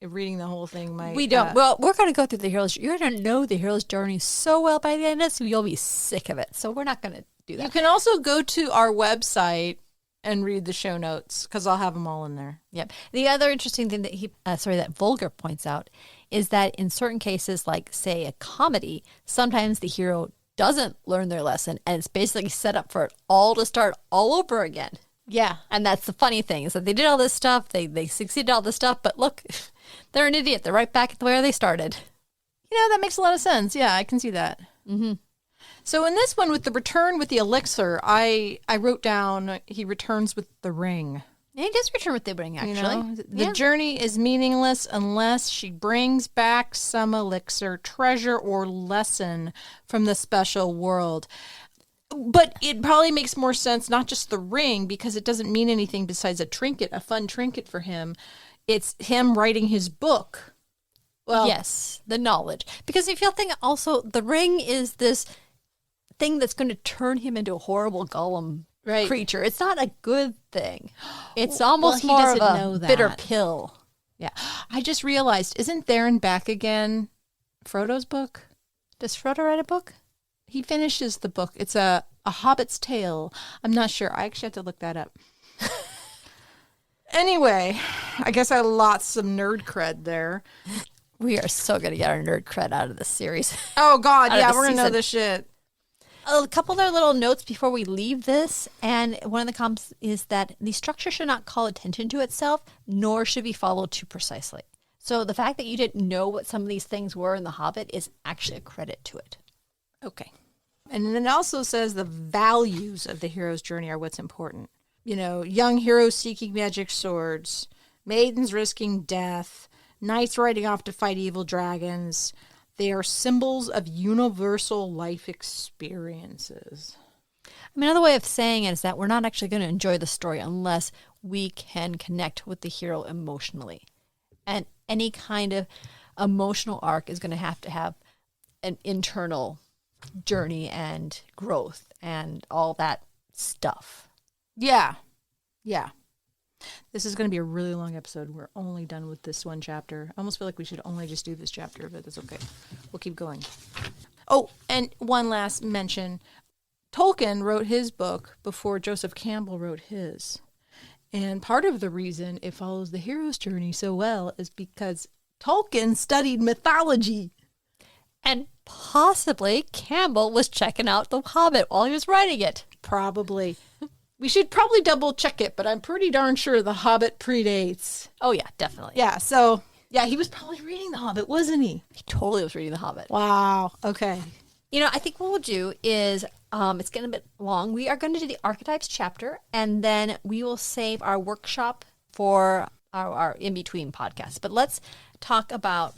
reading the whole thing might... We don't. Well, we're going to go through the hero's... You're going to know the hero's journey so well by the end of this, you'll be sick of it. So we're not going to do that. You can also go to our website and read the show notes because I'll have them all in there. Yep. The other interesting thing that that Vogler points out is that in certain cases, like, say, a comedy, sometimes the hero doesn't learn their lesson and it's basically set up for it all to start all over again. Yeah. And that's the funny thing is that they did all this stuff, they succeeded all this stuff, but look, they're an idiot. They're right back at where they started. That makes a lot of sense. Yeah, I can see that. Mm-hmm. So in this one with the return with the elixir, I wrote down he returns with the ring. Yeah, he does return with the ring, actually. The journey is meaningless unless she brings back some elixir, treasure, or lesson from the special world. But it probably makes more sense, not just the ring, because it doesn't mean anything besides a trinket, a fun trinket for him. It's him writing his book. Well, yes, the knowledge. Because if you'll think also, the ring is this thing that's going to turn him into a horrible golem creature. It's not a good thing. It's almost more of a bitter pill. Yeah. I just realized, isn't There and Back Again Frodo's book? Does Frodo write a book? He finishes the book. It's a Hobbit's Tale. I'm not sure. I actually have to look that up. Anyway, I guess I lost some nerd cred there. We are so going to get our nerd cred out of this series. Oh, God. Yeah, we're going to know this shit. A couple other little notes before we leave this, and one of the comments is that the structure should not call attention to itself, nor should be followed too precisely. So the fact that you didn't know what some of these things were in The Hobbit is actually a credit to it. Okay. And then it also says the values of the hero's journey are what's important. Young heroes seeking magic swords, maidens risking death, knights riding off to fight evil dragons. They are symbols of universal life experiences. Another way of saying it is that we're not actually going to enjoy the story unless we can connect with the hero emotionally. And any kind of emotional arc is going to have an internal journey and growth and all that stuff. Yeah. Yeah. This is going to be a really long episode. We're only done with this one chapter. I almost feel like we should only just do this chapter, but that's okay. We'll keep going. Oh, and one last mention. Tolkien wrote his book before Joseph Campbell wrote his. And part of the reason it follows the hero's journey so well is because Tolkien studied mythology. And possibly Campbell was checking out The Hobbit while he was writing it. Probably. We should probably double check it, but I'm pretty darn sure The Hobbit predates. Oh, yeah, definitely. Yeah, so, yeah, he was probably reading The Hobbit, wasn't he? He totally was reading The Hobbit. Wow, okay. I think what we'll do is, it's getting a bit long. We are going to do the archetypes chapter, and then we will save our workshop for our in-between podcast. But let's talk about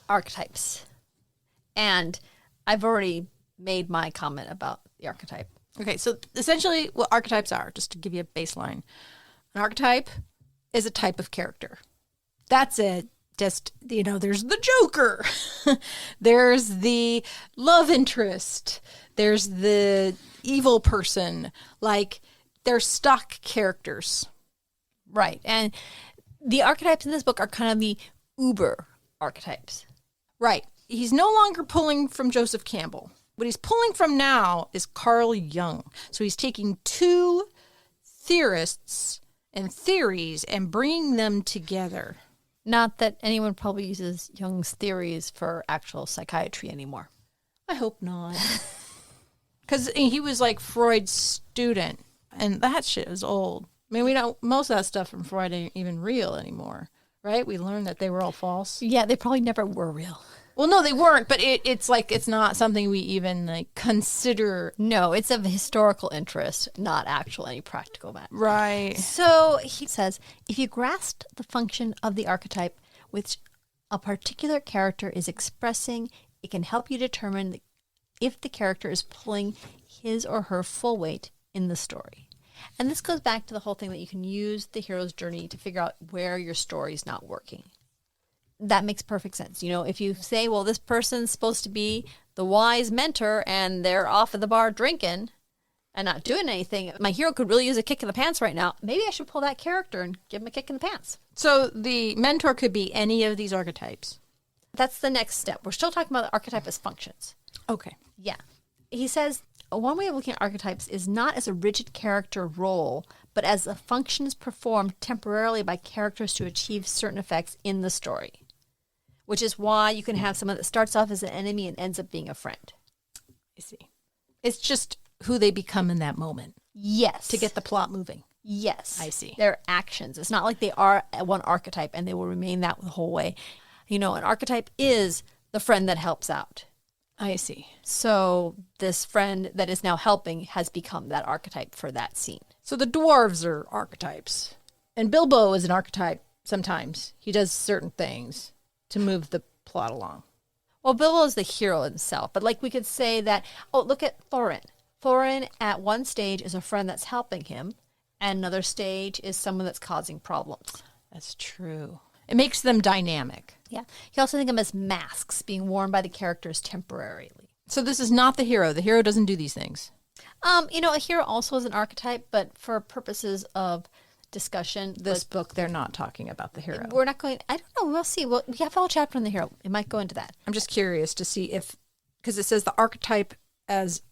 archetypes. And I've already made my comment about the archetype. Okay, so essentially what archetypes are, just to give you a baseline. An archetype is a type of character. That's it. Just, there's the Joker. There's the love interest. There's the evil person. Like, they're stock characters. Right. And the archetypes in this book are kind of the uber archetypes. Right. He's no longer pulling from Joseph Campbell. What he's pulling from now is Carl Jung. So he's taking two theorists and theories and bringing them together. Not that anyone probably uses Jung's theories for actual psychiatry anymore. I hope not. Because he was like Freud's student, and that shit is old. I mean, we don't, most of that stuff from Freud ain't even real anymore, right? We learned that they were all false. Yeah, they probably never were real. Well, no, they weren't, but it's like, it's not something we even like consider. No, it's of historical interest, not actual any practical matter. Right. So he says, if you grasp the function of the archetype which a particular character is expressing, it can help you determine if the character is pulling his or her full weight in the story. And this goes back to the whole thing that you can use the hero's journey to figure out where your story is not working. That makes perfect sense. You know, if you say, well, this person's supposed to be the wise mentor and they're off at the bar drinking and not doing anything, my hero could really use a kick in the pants right now. Maybe I should pull that character and give him a kick in the pants. So the mentor could be any of these archetypes. That's the next step. We're still talking about the archetype as functions. Okay. Yeah. He says, one way of looking at archetypes is not as a rigid character role, but as the functions performed temporarily by characters to achieve certain effects in the story. Which is why you can have someone that starts off as an enemy and ends up being a friend. I see. It's just who they become in that moment. Yes. To get the plot moving. Yes. I see. Their actions. It's not like they are one archetype and they will remain that the whole way. You know, an archetype is the friend that helps out. I see. So this friend that is now helping has become that archetype for that scene. So the dwarves are archetypes. And Bilbo is an archetype sometimes. He does certain things to move the plot along. Well, Bilbo is the hero himself, but like we could say that, oh, look at Thorin. Thorin at one stage is a friend that's helping him, and another stage is someone that's causing problems. That's true. It makes them dynamic. Yeah. You also think of them as masks being worn by the characters temporarily. So this is not the hero. The hero doesn't do these things. You know, a hero also is an archetype, but for purposes of discussion, This book, they're not talking about the hero. we're not going, I don't know, we'll see. We have a whole chapter on the hero. It might go into that. I'm just curious to see if, because it says the archetype as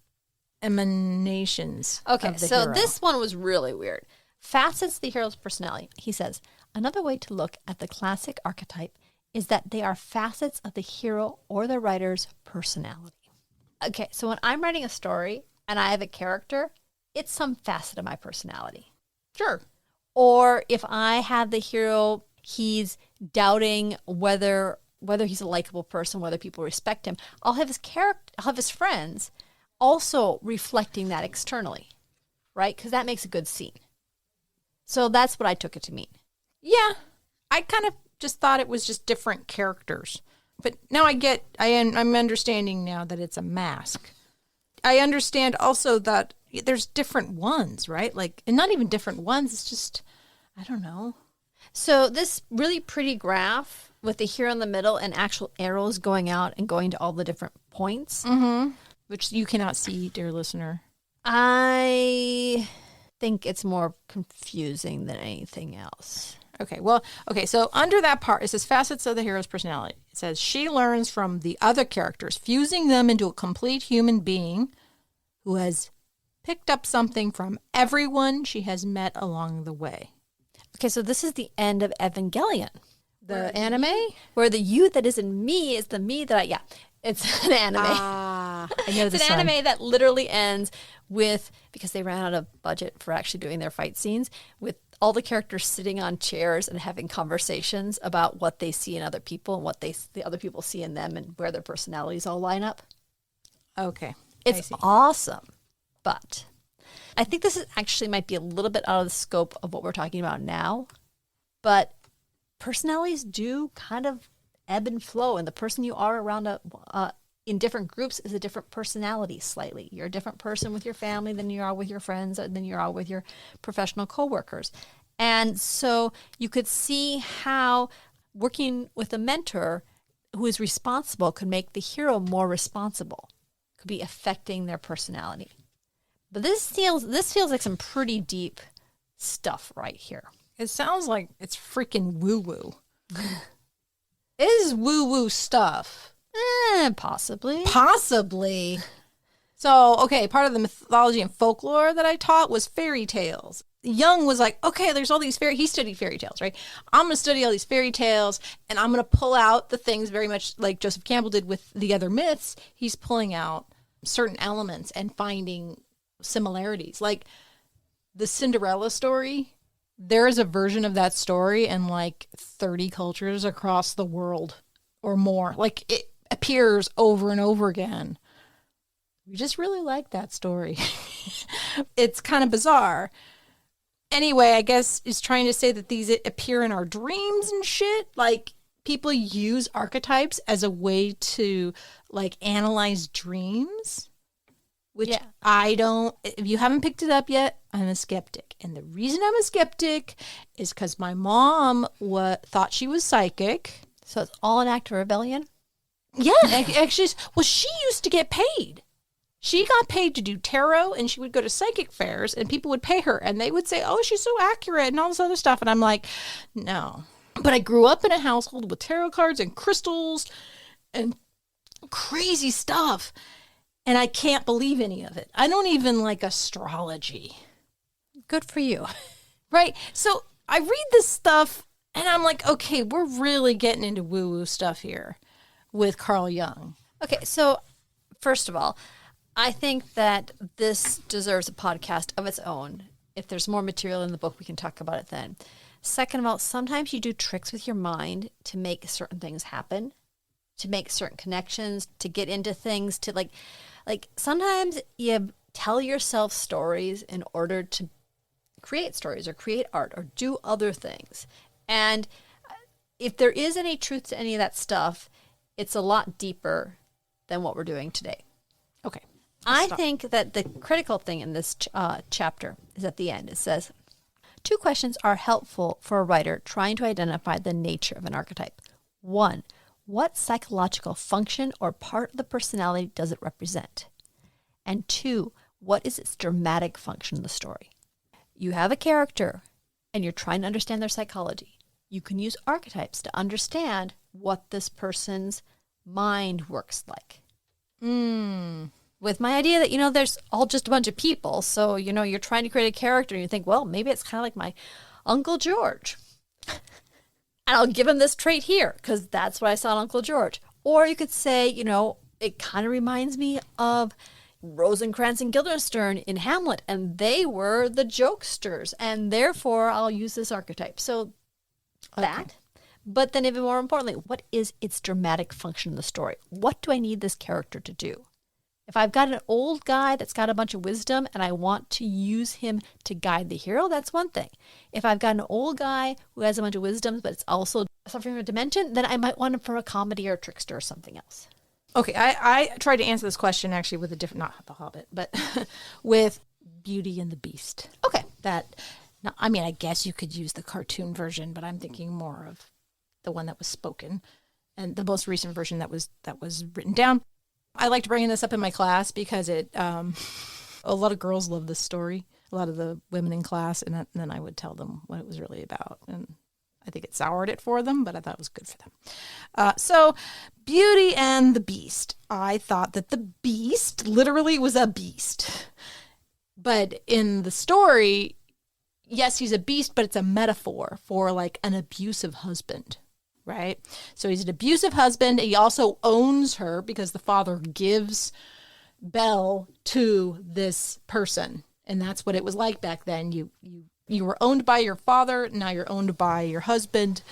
emanations Okay, of the so hero. this one was really weird. Facets of the hero's personality. He says, another way to look at the classic archetype is that they are facets of the hero or the writer's personality. Okay, so when I'm writing a story and I have a character, it's some facet of my personality. Sure. Or if I have the hero, he's doubting whether he's a likable person, whether people respect him. I'll have his character, I'll have his friends also reflecting that externally, right? Because that makes a good scene. So that's what I took it to mean. Yeah. I kind of just thought it was just different characters. But now I'm understanding now that it's a mask. I understand also that there's different ones, right? Like, and not even different ones. It's just, I don't know. So this really pretty graph with the hero in the middle and actual arrows going out and going to all the different points. Mm-hmm. Which you cannot see, dear listener. I think it's more confusing than anything else. Okay, well, so under that part, it says facets of the hero's personality. It says she learns from the other characters, fusing them into a complete human being who has picked up something from everyone she has met along the way. Okay, so this is the end of Evangelion. The anime? Where the you that is in me is the me that it's an anime. I know It's an anime that literally ends with, because they ran out of budget for actually doing their fight scenes, with all the characters sitting on chairs and having conversations about what they see in other people and what the other people see in them and where their personalities all line up. Okay. It's awesome. But I think this is actually might be a little bit out of the scope of what we're talking about now. But personalities do kind of ebb and flow, and the person you are around in different groups is a different personality slightly. You're a different person with your family than you are with your friends, and then you are with your professional coworkers. And so you could see how working with a mentor who is responsible could make the hero more responsible, could be affecting their personality. But this feels like some pretty deep stuff right here. It sounds like it's freaking woo-woo. It is woo-woo stuff. Possibly. Possibly. So, okay, part of the mythology and folklore that I taught was fairy tales. Jung was like, okay, there's all these he studied fairy tales, right? I'm going to study all these fairy tales and I'm going to pull out the things very much like Joseph Campbell did with the other myths. He's pulling out certain elements and finding similarities. Like the Cinderella story, there is a version of that story in like 30 cultures across the world or more. Like it appears over and over again. We just really like that story. It's kind of bizarre. Anyway, I guess is trying to say that these appear in our dreams and shit. Like people use archetypes as a way to like analyze dreams, which I don't. If you haven't picked it up yet, I'm a skeptic. And the reason I'm a skeptic is because my mom thought she was psychic. So it's all an act of rebellion? Yeah, actually, well, she used to get paid. She got paid to do tarot, and she would go to psychic fairs, and people would pay her, and they would say, oh, she's so accurate, and all this other stuff. And I'm like, no. But I grew up in a household with tarot cards and crystals and crazy stuff, and I can't believe any of it. I don't even like astrology. Good for you. Right? So I read this stuff, and I'm like, okay, we're really getting into woo-woo stuff here with Carl Jung. Okay, so first of all, I think that this deserves a podcast of its own. If there's more material in the book, we can talk about it then. Second of all, sometimes you do tricks with your mind to make certain things happen, to make certain connections, to get into things, to like sometimes you tell yourself stories in order to create stories or create art or do other things. And if there is any truth to any of that stuff, it's a lot deeper than what we're doing today. Okay. I think that the critical thing in this chapter is at the end. It says, 2 questions are helpful for a writer trying to identify the nature of an archetype. 1, what psychological function or part of the personality does it represent? And 2, what is its dramatic function in the story? You have a character and you're trying to understand their psychology. You can use archetypes to understand what this person's mind works like. With my idea that, there's all just a bunch of people. So, you're trying to create a character and you think, well, maybe it's kind of like my Uncle George. And I'll give him this trait here because that's what I saw in Uncle George. Or you could say, it kind of reminds me of Rosencrantz and Guildenstern in Hamlet, and they were the jokesters, and therefore I'll use this archetype. So that. But then even more importantly, what is its dramatic function in the story? What do I need this character to do? If I've got an old guy that's got a bunch of wisdom and I want to use him to guide the hero, that's one thing. If I've got an old guy who has a bunch of wisdom but it's also suffering from a dimension, then I might want him for a comedy or a trickster or something else. Okay, I tried to answer this question actually with a different, not The Hobbit, but with Beauty and the Beast. Okay. I guess you could use the cartoon version, but I'm thinking more of the one that was spoken and the most recent version that was written down. I liked bringing this up in my class because a lot of girls love this story, a lot of the women in class, and then I would tell them what it was really about. And I think it soured it for them, but I thought it was good for them. So Beauty and the Beast. I thought that the beast literally was a beast. But in the story, yes, he's a beast, but it's a metaphor for like an abusive husband. Right? So he's an abusive husband. He also owns her because the father gives Belle to this person. And that's what it was like back then. You were owned by your father. Now you're owned by your husband.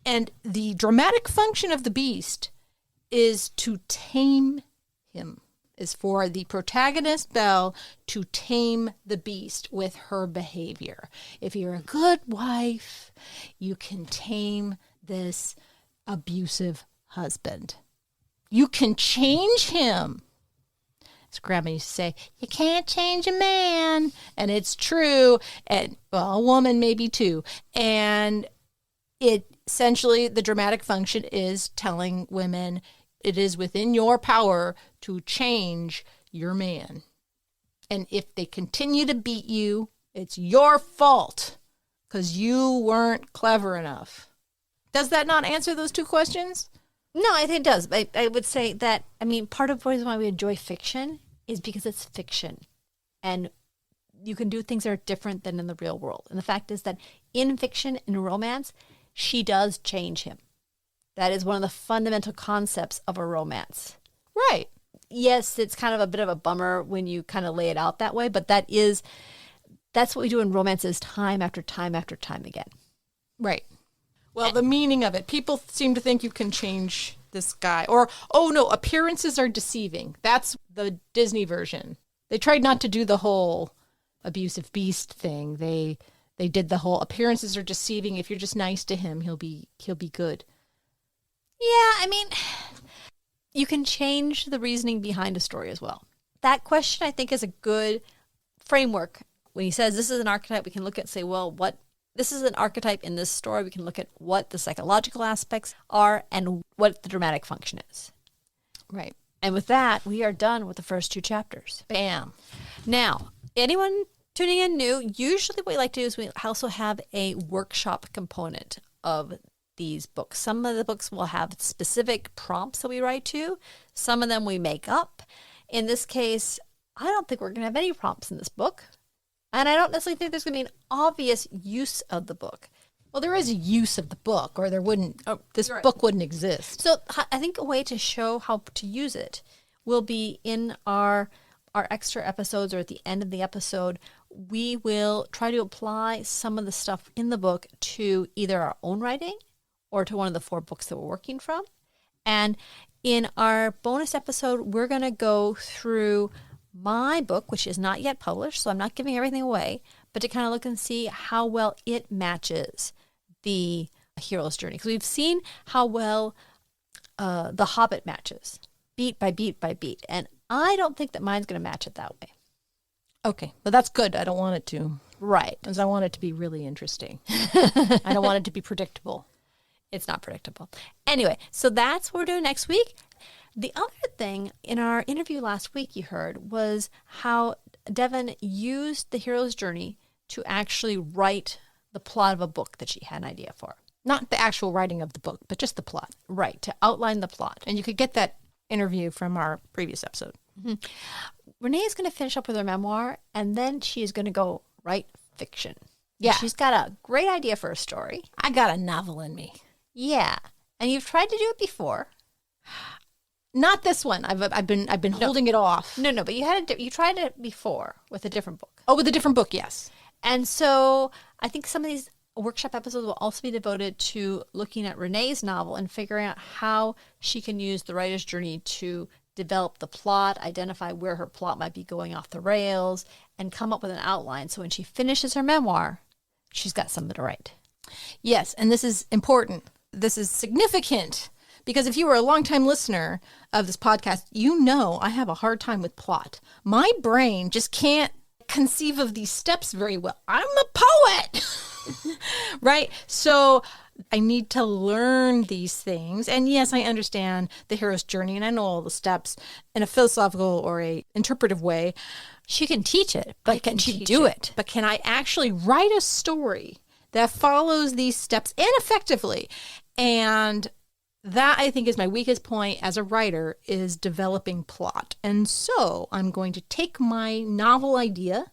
And the dramatic function of the beast is to tame him, is for the protagonist, Belle, to tame the beast with her behavior. If you're a good wife, you can tame this abusive husband. You can change him. As Grandma used to say, you can't change a man. And it's true. And a woman maybe too. And it essentially, the dramatic function is telling women it is within your power to change your man. And if they continue to beat you, it's your fault because you weren't clever enough. Does that not answer those 2 questions? No, I think it does. I would say that, part of the reason why we enjoy fiction is because it's fiction. And you can do things that are different than in the real world. And the fact is that in fiction, in romance, she does change him. That is one of the fundamental concepts of a romance. Right. Yes, it's kind of a bit of a bummer when you kind of lay it out that way, but that's what we do in romances time after time after time again. Right. Well, the meaning of it. People seem to think you can change this guy. Or, oh no, appearances are deceiving. That's the Disney version. They tried not to do the whole abusive beast thing. They did the whole appearances are deceiving. If you're just nice to him, he'll be good. Yeah, I mean, you can change the reasoning behind a story as well. That question, I think, is a good framework. When he says this is an archetype, we can look at, say, well, this is an archetype in this story. We can look at what the psychological aspects are and what the dramatic function is. Right. And with that, we are done with the first 2 chapters. Bam. Now, anyone tuning in new, usually what we like to do is we also have a workshop component of these books. Some of the books will have specific prompts that we write to. Some of them we make up. In this case, I don't think we're going to have any prompts in this book. And I don't necessarily think there's going to be an obvious use of the book. Well, there is a use of the book, or this book wouldn't exist. So I think a way to show how to use it will be in our extra episodes, or at the end of the episode, we will try to apply some of the stuff in the book to either our own writing or to one of the 4 books that we're working from. And in our bonus episode, we're going to go through my book, which is not yet published, so I'm not giving everything away, but to kind of look and see how well it matches the hero's journey. Because we've seen how well the Hobbit matches, beat by beat by beat. And I don't think that mine's going to match it that way. Okay, but that's good. I don't want it to. Right. Because I want it to be really interesting. I don't want it to be predictable. It's not predictable. Anyway, so that's what we're doing next week. The other thing in our interview last week you heard was how Devon used the hero's journey to actually write the plot of a book that she had an idea for. Not the actual writing of the book, but just the plot. Right, to outline the plot. And you could get that interview from our previous episode. Mm-hmm. Renee is going to finish up with her memoir, and then she is going to go write fiction. Yeah. She's got a great idea for a story. I got a novel in me. Yeah. And you've tried to do it before. Not this one. I've been holding it off. No, but you tried it before with a different book. Oh, with a different book, yes. And so I think some of these workshop episodes will also be devoted to looking at Renee's novel and figuring out how she can use the writer's journey to develop the plot, identify where her plot might be going off the rails, and come up with an outline. So when she finishes her memoir, she's got something to write. Yes, and this is important. This is significant. Because if you were a longtime listener of this podcast, you know I have a hard time with plot. My brain just can't conceive of these steps very well. I'm a poet, right? So I need to learn these things. And yes, I understand the hero's journey and I know all the steps in a philosophical or a interpretive way. She can teach it, but can she do it? But can I actually write a story that follows these steps and effectively? And that, I think, is my weakest point as a writer, is developing plot. And so I'm going to take my novel idea,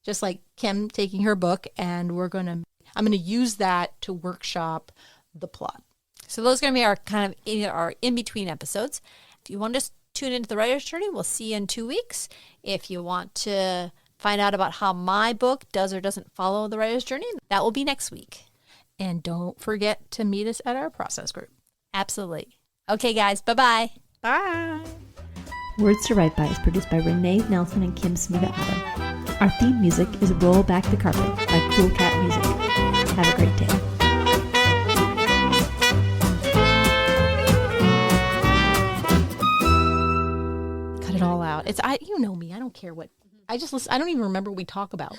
just like Kim taking her book, and I'm going to use that to workshop the plot. So those are going to be our kind of our in-between episodes. If you want to tune into the writer's journey, we'll see you in 2 weeks. If you want to find out about how my book does or doesn't follow the writer's journey, that will be next week. And don't forget to meet us at our process group. Absolutely. Okay, guys. Bye-bye. Bye. Words to Write By is produced by Renee Nelson and Kim Smiga Adam. Our theme music is Roll Back the Carpet by Cool Cat Music. Have a great day. Cut it all out. You know me. I don't care what. I just listen. I don't even remember what we talk about.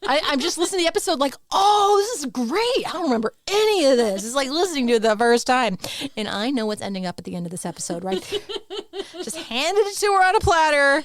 I'm just listening to the episode like, oh, this is great. I don't remember any of this. It's like listening to it the first time. And I know what's ending up at the end of this episode, right? Just handed it to her on a platter.